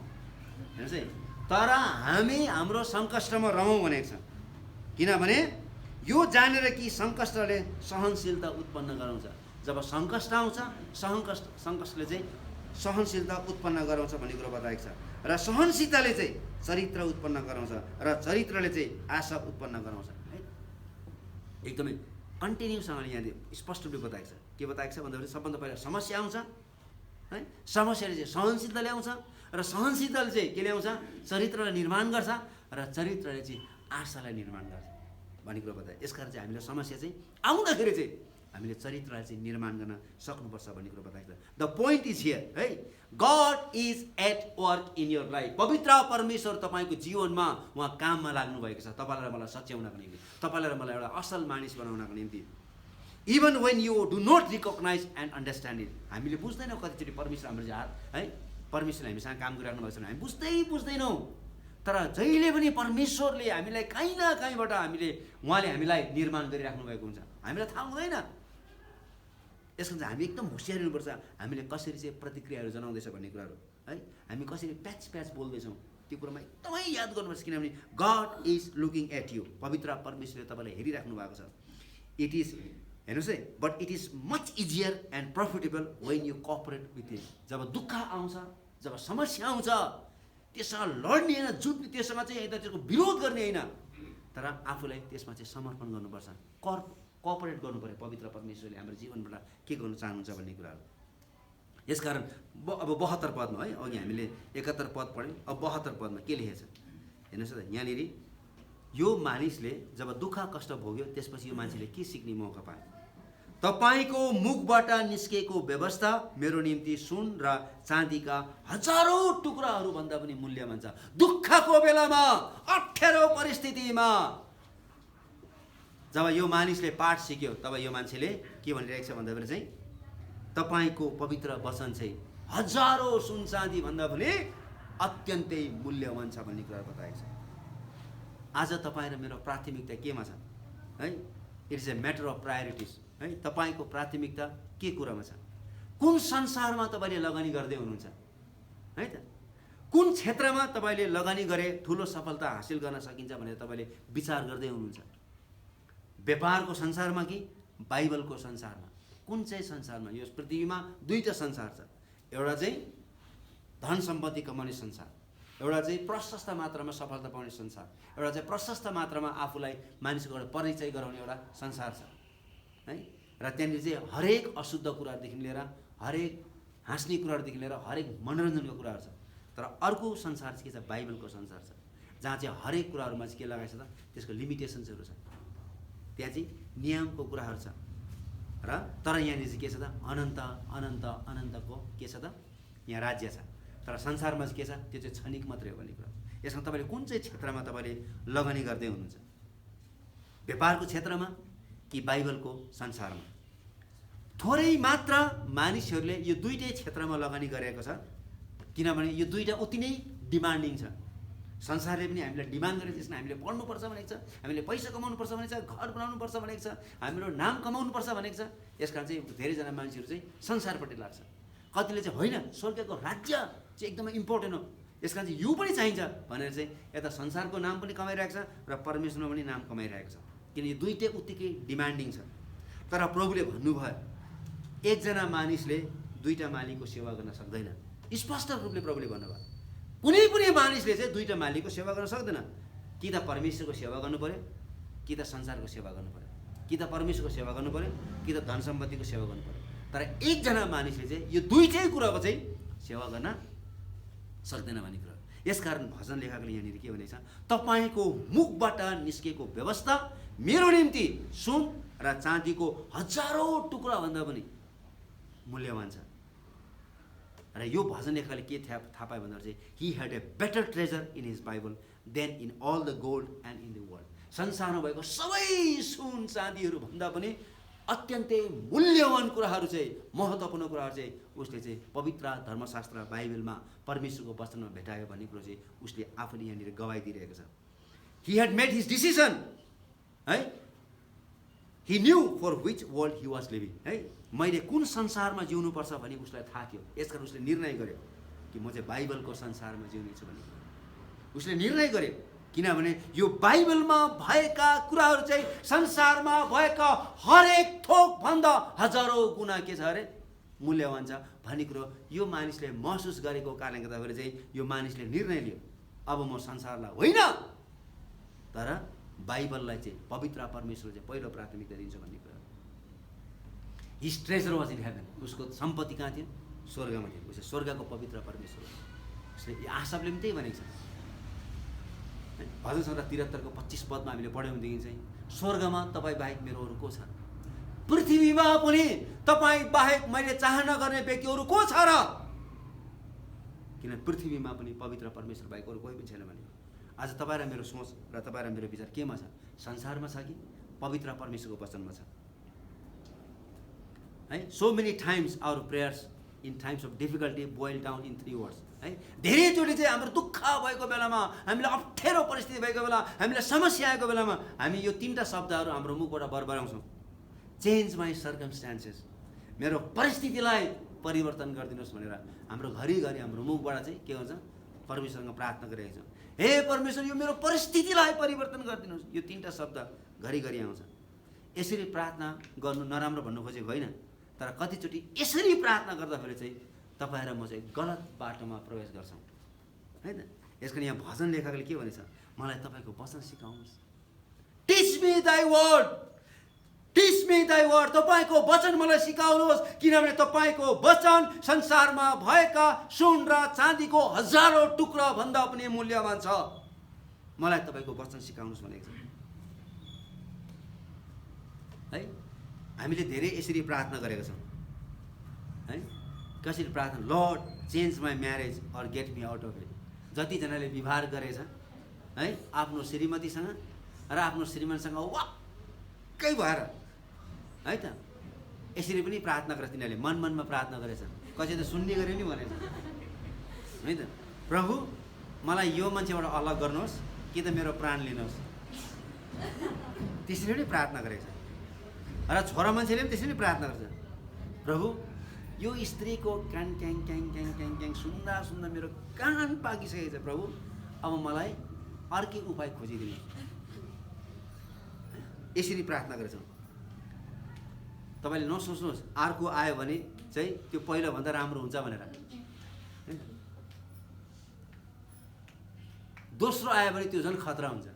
[SPEAKER 1] हेर्नुहोस् है, तर हामी हाम्रो सङ्कष्टमा रमाउँ भनेको छ। किनभने यो जानेर कि सङ्कष्टले सहनशीलता उत्पन्न गराउँछ। जब सङ्कष्ट आउँछ सङ्कष्टले चाहिँ सहनशीलता उत्पन्न गराउँछ भन्ने कुरो बताएको छ। र सहनशीलताले चाहिँ चरित्र उत्पन्न गराउँछ र चरित्रले चाहिँ आशा उत्पन्न गराउँछ है। एकदमै कन्टिन्यूसँगले यहाँ स्पष्ट रूपले बताएको छ। के बताएको छ भन्दाखेरि सबभन्दा पहिला समस्या आउँछ है, समस्याले चाहिँ सहनशीलता ल्याउँछ र सहनशीलताले चाहिँ के ल्याउँछ, चरित्रलाई निर्माण गर्छ र चरित्रले चाहिँ आशालाई निर्माण गर्छ भन्ने कुरो बतायो। यसकारण चाहिँ हामीलाई समस्या चाहिँ आउँदाखेरि चाहिँ हामीले चरित्रलाई चाहिँ निर्माण गर्न सक्नुपर्छ भन्ने कुरो बताएको छ। द पोइन्ट इज हियर है, God is at work in your life. पवित्र परमेश्वर तपाईँको जीवनमा उहाँ काममा लाग्नु भएको छ, तपाईँलाई र मलाई सच्याउनको निम्ति, तपाईँलाई र मलाई एउटा असल मानिस बनाउनको निम्ति। Even when you do not recognise and understand it. हामीले बुझ्दैनौँ कतिचोटि परमेश्वर हाम्रो हात है, परमेश्वरले हामीसँग काम गरिराख्नु भएको छ भने हामी बुझ्दैनौँ। तर जहिले पनि परमेश्वरले हामीलाई काहीँ न काहीँबाट उहाँले हामीलाई निर्माण गरिराख्नु भएको हुन्छ, हामीलाई थाहा हुँदैन। यसको चाहिँ हामी एकदम होसियार हुनुपर्छ, हामीले कसरी चाहिँ प्रतिक्रियाहरू जनाउँदैछ भन्ने कुराहरू है, हामी कसरी प्याच बोल्दैछौँ त्यो कुरामा एकदमै याद गर्नुपर्छ। किनभने God is looking at you, पवित्र परमेश्वरले तपाईँलाई हेरिराख्नु भएको छ। इट इज हेर्नुहोस् है, but it is much easier and profitable when you cooperate with him. जब दुःख आउँछ, जब समस्या आउँछ, त्यससँग लड्ने होइन, जुट्ने, त्यससँग चाहिँ एकदम त्यसको विरोध गर्ने होइन, तर आफूलाई त्यसमा चाहिँ समर्पण गर्नुपर्छ, कोअपरेट गर्नु पऱ्यो। पवित्र परमेश्वरले हाम्रो जीवनबाट के गर्नु चाहनुहुन्छ भन्ने कुराहरू। यसकारण अब 72 पदमा है, अघि हामीले 71 पद पढ्यौँ, अब 72 पदमा के लेखेको छ हेर्नुहोस् त। यहाँनिर यो मानिसले जब दुःख कष्ट भोग्यो त्यसपछि यो मान्छेले के सिक्ने मौका पायो। तपाईँको मुखबाट निस्केको व्यवस्था मेरो निम्ति सुन र चाँदीका हजारौँ टुक्राहरू भन्दा पनि मूल्यवान छ। दुःखको बेलामा, अप्ठ्यारो परिस्थितिमा जब यो मानिसले पाठ सिक्यो तब यो मान्छेले के भनिरहेको छ भन्दाखेरि चाहिँ तपाईँको पवित्र वचन चाहिँ हजारौँ सुन चाँदी भन्दा पनि अत्यन्तै मूल्यवान छ भन्ने कुरा बताएको छ। आज तपाईँ र मेरो प्राथमिकता केमा छ है, it is a matter of priorities है। तपाईँको प्राथमिकता के कुरामा छ, कुन संसारमा तपाईँले लगानी गर्दै हुनुहुन्छ है त, कुन क्षेत्रमा तपाईँले लगानी गरे ठुलो सफलता हासिल गर्न सकिन्छ भनेर तपाईँले विचार गर्दै हुनुहुन्छ। व्यापारको संसारमा कि बाइबलको संसारमा, कुन चाहिँ संसारमा। यो पृथ्वीमा दुईवटा संसार छ, एउटा चाहिँ धन सम्पत्ति कमाउने संसार, एउटा चाहिँ प्रशस्त मात्रामा सफलता पाउने संसार, एउटा चाहिँ प्रशस्त मात्रामा आफूलाई मानिसको परिचय गराउने एउटा संसार छ है। र त्यहाँनिर चाहिँ हरेक अशुद्ध कुराहरूदेखि लिएर हरेक हाँस्ने कुराहरूदेखि लिएर हरेक मनोरञ्जनको कुराहरू छ। तर अर्को संसार चाहिँ के छ, बाइबलको संसार छ, जहाँ चाहिँ हरेक कुराहरूमा चाहिँ के लगाएको छ त, त्यसको लिमिटेसन्सहरू छ, त्यहाँ चाहिँ नियमको कुराहरू छ। र तर यहाँनिर चाहिँ के छ त, अनन्त अनन्त अनन्तको के छ त यहाँ राज्य छ। तर संसारमा चाहिँ के छ, त्यो चाहिँ क्षणिक मात्रै हो भन्ने कुरा। यसमा तपाईँले कुन चाहिँ क्षेत्रमा तपाईँले लगानी गर्दै हुनुहुन्छ, व्यापारको क्षेत्रमा कि बाइबलको संसारमा। थोरै मात्र मानिसहरूले यो दुईटै क्षेत्रमा लगानी गरेको छ, किनभने यो दुईटा उति नै डिमान्डिङ छ। संसारले पनि हामीलाई डिमान्ड गरेको छ, हामीले पढ्नुपर्छ भनेको छ, हामीले पैसा कमाउनुपर्छ भनेको छ, घर बनाउनुपर्छ भनेको छ, हाम्रो नाम कमाउनुपर्छ भनेको छ। यस कारण चाहिँ धेरैजना मान्छेहरू चाहिँ संसारपट्टि लाग्छ। कतिले चाहिँ होइन, स्वर्गको राज्य चाहिँ एकदमै इम्पोर्टेन्ट हो, यस कारण चाहिँ यो पनि चाहिन्छ भनेर चाहिँ यता संसारको नाम पनि कमाइरहेको छ र परमेश्वरमा पनि नाम कमाइरहेको छ, किन यो दुईटै उत्तिकै डिमान्डिङ छ। तर प्रभुले भन्नुभयो एकजना मानिसले दुईटा मालिकको सेवा गर्न सक्दैन। स्पष्ट रूपले प्रभुले भन्नुभयो कुनै पनि मानिसले चाहिँ दुईटा मालिकको सेवा गर्न सक्दैन। कि त परमेश्वरको सेवा गर्नु पर्यो, कि त संसारको सेवा गर्नु पर्यो, कि त परमेश्वरको सेवा गर्नु पर्यो, कि त धन सम्पत्तिको सेवा गर्नु पर्यो। तर एकजना मानिसले चाहिँ यो दुईटै कुराको चाहिँ सेवा गर्न सक्दैन भन्ने कुरा। यसकारण भजन लेखकले यहाँनिर के भनेको छ, तपाईँको मुखबाट निस्केको व्यवस्था मेरो निम्ति सुन र चाँदीको हजारौँ टुक्रा भन्दा पनि मूल्यवान छ। र यो भजन लेखकले के थाहा पायो भन्दाखेरि चाहिँ he had a better treasure in his Bible than in all the gold and in the world. संसारमा भएको सबै सुन चाँदीहरू भन्दा पनि अत्यन्तै मूल्यवान कुराहरू चाहिँ, महत्त्वपूर्ण कुराहरू चाहिँ उसले चाहिँ पवित्र धर्मशास्त्र बाइबलमा परमेश्वरको वचनमा भेटायो भन्ने कुरो चाहिँ उसले आफूले यहाँनिर गवाई दिइरहेको छ। He had made his decision है, he knew for which world he was living है। मैले कुन संसारमा जिउनुपर्छ भन्ने उसलाई थाहा थियो, यसकारण उसले निर्णय गर्यो कि म चाहिँ बाइबलको संसारमा जिउनेछु भन्ने। उसले निर्णय गर्यो किनभने यो बाइबलमा भएका कुराहरू चाहिँ संसारमा भएका हरेक थोकभन्दा हजारौँ गुणा के छ अरे मूल्यवान छ भन्ने कुरो यो मानिसले महसुस गरेको कारणले गर्दाखेरि चाहिँ यो मानिसले निर्णय लियो, अब म संसारलाई होइन तर बाइबललाई चाहिँ पवित्र परमेश्वर चाहिँ पहिलो प्राथमिकता दिन्छ भन्ने कुरा। हिज ट्रेजर वाज इन हेभन, उसको सम्पत्ति कहाँ थियो? स्वर्गमा थियो। उसले स्वर्गको पवित्र परमेश्वर, उसले आसापले पनि त्यही भनेको छ। भजन सङ्ग्रह 73 को 25 पदमा हामीले पढ्यौँ भनेदेखि चाहिँ स्वर्गमा तपाईँ बाहेक मेरो अरू को छ, पृथ्वीमा पनि तपाईँ बाहेक मैले चाहना गर्ने व्यक्तिहरू को छ र? किन पृथ्वीमा पनि पवित्र परमेश्वर बाहेक अरू कोही पनि छैन भने आज तपाईँ र मेरो सोच र तपाईँ र मेरो विचार केमा छ? संसारमा छ कि पवित्र परमेश्वरको वचनमा छ? है, so many times our prayers in times of difficulty boil down in 3 words. है, धेरैचोटि चाहिँ हाम्रो दुःख भएको बेलामा, हामीलाई अप्ठ्यारो परिस्थिति भएको बेला, हामीलाई समस्या आएको बेलामा हामी यो 3टा शब्दहरू हाम्रो मुखबाट बरबराउँछौँ। चेन्ज माई सर्कमस्टान्सेस, मेरो परिस्थितिलाई परिवर्तन गरिदिनुहोस् भनेर हाम्रो घरिघरि हाम्रो मुखबाट चाहिँ के हुन्छ? परमेश्वरसँग प्रार्थना गरिरहेको छ, हे परमेश्वर यो मेरो परिस्थितिलाई परिवर्तन गरिदिनुहोस्। यो 3टा शब्द घरिघरि आउँछ। यसरी प्रार्थना गर्नु नराम्रो भन्नु खोजेको होइन, तर कतिचोटि यसरी प्रार्थना गर्दाखेरि चाहिँ तपाईँ र म चाहिँ गलत बाटोमा प्रवेश गर्छौँ, है त। यसको यहाँ भजन लेखकले के भनेछ? मलाई तपाईँको वचन सिकाउनुहोस्। टिच मी दाइ वर्ड, टिच मी दाइ वर्ड, तपाईँको वचन मलाई सिकाउनुहोस्, किनभने तपाईँको वचन संसारमा भएका सुन र चाँदीको हजारौँ टुक्रा भन्दा पनि मूल्यवान छ। मलाई तपाईँको वचन सिकाउनुहोस् भनेको छ। है, हामीले धेरै यसरी प्रार्थना गरेका छौँ। है, कसरी प्रार्थना? Lord change my marriage or get me out of it. जतिजनाले विवाह गरेछ है आफ्नो श्रीमतीसँग र आफ्नो श्रीमानसँग वाक्कै भएर, है त, यसरी पनि प्रार्थना गरेछ। तिनीहरूले मनमा प्रार्थना गरेछन्, कसै त सुन्ने गरे नि भनेछ, है त। प्रभु मलाई यो मान्छेबाट अलग गर्नुहोस् कि त मेरो प्राण लिनुहोस्, त्यसरी पनि प्रार्थना गरेको छ। र छोरा मान्छेले पनि त्यसरी नै प्रार्थना गर्छ, प्रभु यो स्त्रीको क्याङ क्याङ क्याङ क्याङ क्याङ क्याङ सुन्दा सुन्दा मेरो कान पाकिसकेको छ, प्रभु अब मलाई अर्कै उपाय खोजिदिनु। यसरी प्रार्थना गरेछौँ। तपाईँले नसोच्नुहोस् अर्को आयो भने चाहिँ त्यो पहिलोभन्दा राम्रो हुन्छ भनेर। दोस्रो आयो भने त्यो झन् खतरा हुन्छ,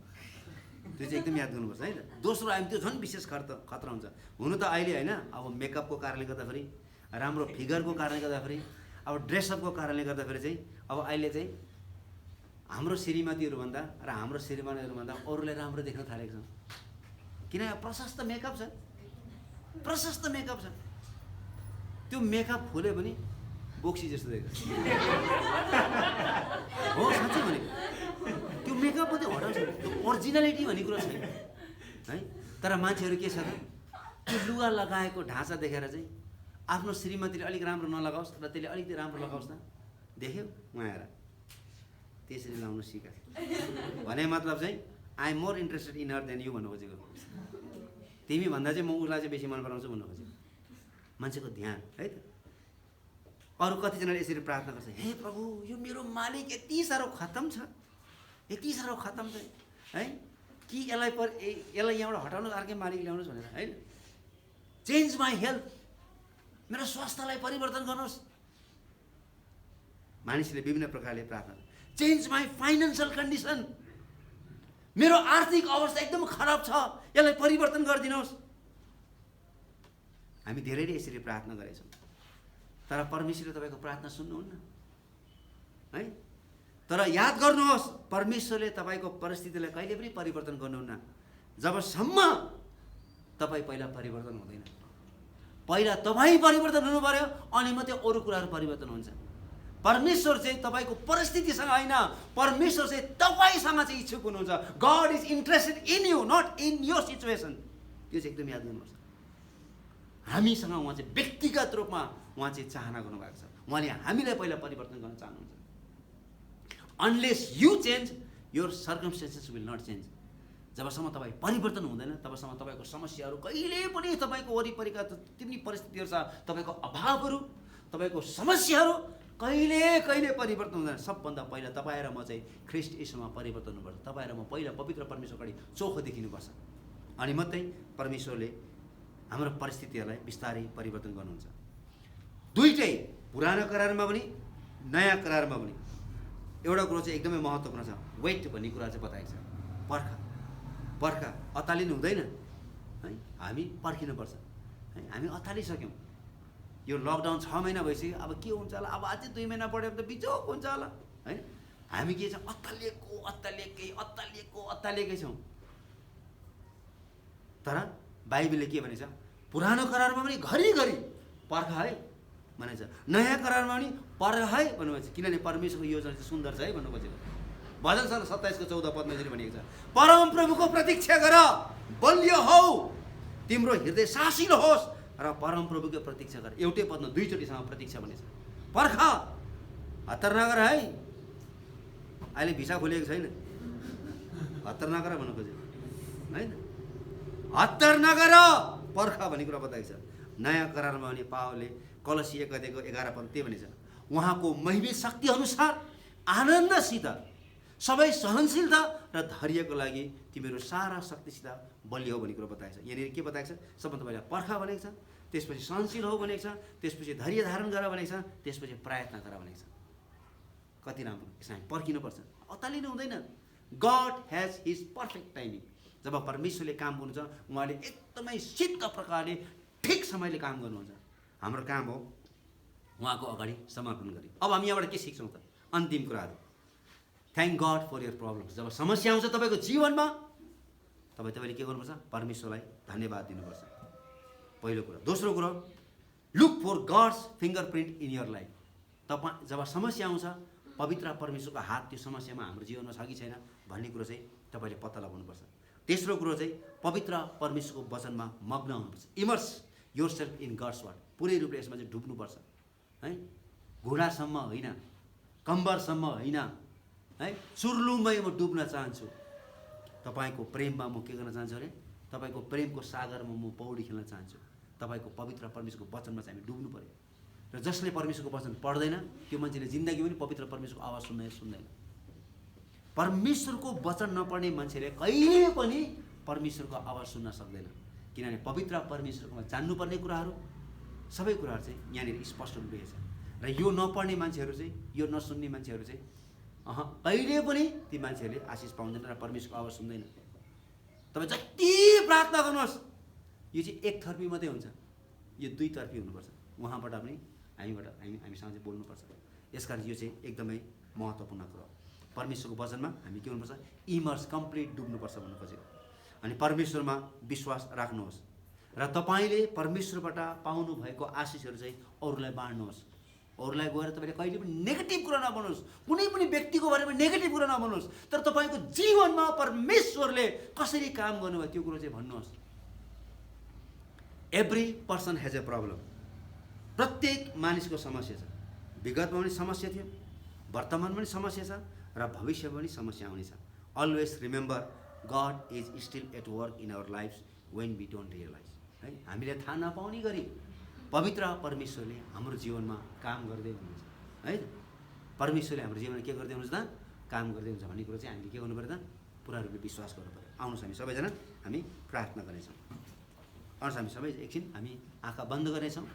[SPEAKER 1] त्यो चाहिँ एकदम याद गर्नुपर्छ, है त। दोस्रो आयो भने त्यो झन् विशेष खतरा हुन्छ। हुनु त अहिले होइन, अब मेकअपको कारणले गर्दाखेरि, राम्रो फिगरको कारणले गर्दाखेरि, अब ड्रेसअपको कारणले गर्दाखेरि चाहिँ अब अहिले चाहिँ हाम्रो श्रीमतीहरूभन्दा र हाम्रो श्रीमानहरूभन्दा अरूलाई राम्रो देख्न थालेको छ। किन? प्रशस्त मेकअप छ, प्रशस्त मेकअप छ। त्यो मेकअप खोल्यो भने बोक्सी जस्तो देख्छ। हो, साँच्चै भने त्यो मेकअप मात्रै हटाउँछ, त्यो ओरिजिनालिटी भन्ने कुरो छैन, है। तर मान्छेहरू के छ त, त्यो लुगा लगाएको ढाँचा देखेर चाहिँ आफ्नो श्रीमतीले अलिक राम्रो नलगाओस् र त्यसले अलिकति राम्रो लगाओस् न, देख्यो उहाँ आएर त्यसरी लाउनु सिका भने मतलब चाहिँ I am more interested in her than you भन्नु खोजेको। तिमी भन्दा चाहिँ म उसलाई चाहिँ बेसी मन पराउँछु भन्नु खोजेको। मान्छेको ध्यान, है त। अरू कतिजनाले यसरी प्रार्थना गर्छ, हे प्रभु यो मेरो मालिक यति साह्रो खत्तम छ, यति साह्रो खत्तम छ, है, कि यसलाई यहाँबाट हटाउनुहोस्, अर्कै मालिक ल्याउनुहोस् भनेर, होइन। चेन्ज माई हेल्थ, मेरो स्वास्थ्यलाई परिवर्तन गर्नुहोस्। मानिसले विभिन्न प्रकारले प्रार्थना। चेन्ज माई फाइनेन्सियल कन्डिसन, मेरो आर्थिक अवस्था एकदम खराब छ, यसलाई परिवर्तन गरिदिनुहोस्। हामी धेरैले यसरी प्रार्थना गरेछौँ, तर परमेश्वरले तपाईँको प्रार्थना सुन्नुहुन्न, है। तर याद गर्नुहोस्, परमेश्वरले तपाईँको परिस्थितिलाई कहिले पनि परिवर्तन गर्नुहुन्न जबसम्म तपाईँ पहिला परिवर्तन हुँदैन। पहिला तपाईँ परिवर्तन हुनु पर्यो, अनि मात्रै अरू कुराहरू परिवर्तन हुन्छ। परमेश्वर चाहिँ तपाईँको परिस्थितिसँग होइन, परमेश्वर चाहिँ तपाईँसँग चाहिँ इच्छुक हुनुहुन्छ। God is interested in you, not in your situation. यो चाहिँ एकदम याद गर्नुपर्छ। हामीसँग उहाँ चाहिँ व्यक्तिगत रूपमा उहाँ चाहिँ चाहना गर्नुभएको छ। उहाँले हामीलाई पहिला परिवर्तन गर्न चाहनुहुन्छ। Unless you change, your circumstances will not change. जबसम्म तपाईँ परिवर्तन हुँदैन तबसम्म तपाईँको समस्याहरू कहिले पनि तपाईँको वरिपरिका तिनी परिस्थितिहरू छ, तपाईँको अभावहरू, तपाईँको समस्याहरू कहिले कहिले परिवर्तन हुँदैन। सबभन्दा पहिला तपाईँ र म चाहिँ ख्रिस्ट यीशुमा परिवर्तन हुनुपर्छ। तपाईँ र म पहिला पवित्र परमेश्वर अगाडि चोखो देखिनुपर्छ, अनि मात्रै परमेश्वरले हाम्रो परिस्थितिहरूलाई बिस्तारै परिवर्तन गर्नुहुन्छ। दुईटै पुरानो करारमा पनि नयाँ करारमा पनि एउटा कुरो चाहिँ एकदमै महत्त्वपूर्ण छ। वेट भन्ने कुरा चाहिँ बताएको छ। पर्खा अत्तालिनु हुँदैन है, हामी पर्खिनुपर्छ है। हामी अत्तालिसक्यौँ, यो लकडाउन 6 महिना भइसक्यो, अब के हुन्छ होला, अब अझै 2 महिना बढ्यो भने त बिजोक हुन्छ होला है। हामी के छ, अत्तालिएकै छौँ। तर बाइबलले के भनेछ, पुरानो करारमा पनि घरिघरि पर्ख है भनेछ, नयाँ करारमा पनि पर्ख है भन्नुभएको छ। किनभने परमेश्वरको योजना चाहिँ सुन्दर छ है भन्नु खोजेको। भजन 27:14 यसरी भनेको छ, परमप्रभुको प्रतीक्षा गर, बलियो हौ, तिम्रो हृदय सासिलो होस् र परमप्रभुको प्रतीक्षा गर। एउटै पदमा दुईचोटिसँग प्रतीक्षा भनेछ। पर्ख, हतार नगर है। अहिले भिसा खोलिएको छैन, हतार नगर भन्नु खोजेको होइन। हतार नगर, पर्ख भन्ने कुरा बताएको छ। नयाँ करारमा भने पावलले कलसी 1:11 पद त्यही भनेछ, उहाँको महिमी शक्ति अनुसार आनन्दसित सबै सहनशीलता र धैर्यको लागि तिमीहरू सारा शक्तिसित बलियो भन्ने कुरो बताएको छ। यहाँनिर के बताएको छ, सबभन्दा पहिला पर्ख भनेको छ, त्यसपछि सहनशील हो भनेको छ, त्यसपछि धैर्य धारण गर भनेको छ, त्यसपछि प्रयत्न गर भनेको छ। कति राम्रो, यसमा हामी पर्खिनुपर्छ, अत्तालिनु हुँदैन। God has his perfect timing. जब परमेश्वरले काम गर्नुहुन्छ, उहाँले एकदमै सिद्ध प्रकारले ठिक समयले काम गर्नुहुन्छ। हाम्रो काम हो उहाँको अगाडि समर्पण गर्ने। अब हामी यहाँबाट के सिक्छौँ त? अन्तिम कुराहरू। Thank God for your problems. जब समस्या आउँछ तपाईँको जीवनमा, तपाईँले के गर्नुपर्छ? परमेश्वरलाई धन्यवाद दिनुपर्छ, पहिलो कुरा। दोस्रो कुरो, look for God's fingerprint in your life. तपाईँ जब समस्या आउँछ, पवित्र परमेश्वरको हात त्यो समस्यामा हाम्रो जीवनमा छ कि छैन भन्ने कुरो चाहिँ तपाईँले पत्ता लगाउनुपर्छ। तेस्रो कुरो चाहिँ पवित्र परमेश्वरको वचनमा मग्न हुनुपर्छ। Immerse your self in gods word. पुरै रूपले यसमा चाहिँ डुब्नुपर्छ है। घुँडासम्म होइन, कम्बरसम्म होइन है, सुर्लुमै म डुब्न चाहन्छु। तपाईँको प्रेममा म के गर्न चाहन्छु अरे, तपाईँको प्रेमको सागरमा म पौडी खेल्न चाहन्छु। तपाईँको पवित्र परमेश्वरको वचनमा चाहिँ हामी डुब्नु पऱ्यो। र जसले परमेश्वरको वचन पढ्दैन त्यो मान्छेले जिन्दगी पनि पवित्र परमेश्वरको आवाज सुन्दैन। परमेश्वरको वचन नपढ्ने मान्छेले कहिले पनि परमेश्वरको आवाज सुन्न सक्दैन। किनभने पवित्र परमेश्वरकोमा जान्नुपर्ने कुराहरू सबै कुराहरू चाहिँ यहाँनिर स्पष्ट रूपले छ। र यो नपढ्ने मान्छेहरू चाहिँ, यो नसुन्ने मान्छेहरू चाहिँ कहिले पनि ती मान्छेहरूले आशिष पाउँदैन र परमेश्वरको आवाज सुन्दैन। तपाईँ जति प्रार्थना गर्नुहोस्, यो चाहिँ एकतर्फी मात्रै हुन्छ, यो दुईतर्फी हुनुपर्छ। उहाँबाट पनि हामीसँग चाहिँ बोल्नुपर्छ। यसकारण यो चाहिँ एकदमै महत्त्वपूर्ण कुरो। परमेश्वरको वचनमा हामी के हुनुपर्छ? इमर्स, कम्प्लिट डुब्नुपर्छ भन्नु खोजेको। अनि परमेश्वरमा विश्वास राख्नुहोस् र तपाईँले परमेश्वरबाट पाउनु भएको आशिषहरू चाहिँ अरूलाई बाँड्नुहोस्। अरूलाई गएर तपाईँले कहिले पनि नेगेटिभ कुरा नबन्नुहोस्, कुनै पनि व्यक्तिको बारेमा नेगेटिभ कुरा नबन्नुहोस्, तर तपाईँको जीवनमा परमेश्वरले कसरी काम गर्नुभयो त्यो कुरो चाहिँ भन्नुहोस्। Every person has a problem. प्रत्येक मानिसको समस्या छ। विगतमा पनि समस्या थियो, वर्तमानमा पनि समस्या छ र भविष्यमा पनि समस्या आउनेछ। Always remember God is still at work in our lifes when we don't realise है। हामीले थाहा नपाउने गरी पवित्र परमेश्वरले हाम्रो जीवनमा काम गर्दै हुनुहुन्छ है। परमेश्वरले हाम्रो जीवनमा के गर्दै हुनुहुन्छ त? काम गर्दै हुन्छ भन्ने कुरो चाहिँ हामीले के गर्नु पऱ्यो त? पुरा रूपले विश्वास गर्नु पऱ्यो। आउनुहोस् हामी सबैजना हामी प्रार्थना गर्नेछौँ। आउनुहोस् हामी सबै एकछिन हामी आँखा बन्द गर्नेछौँ।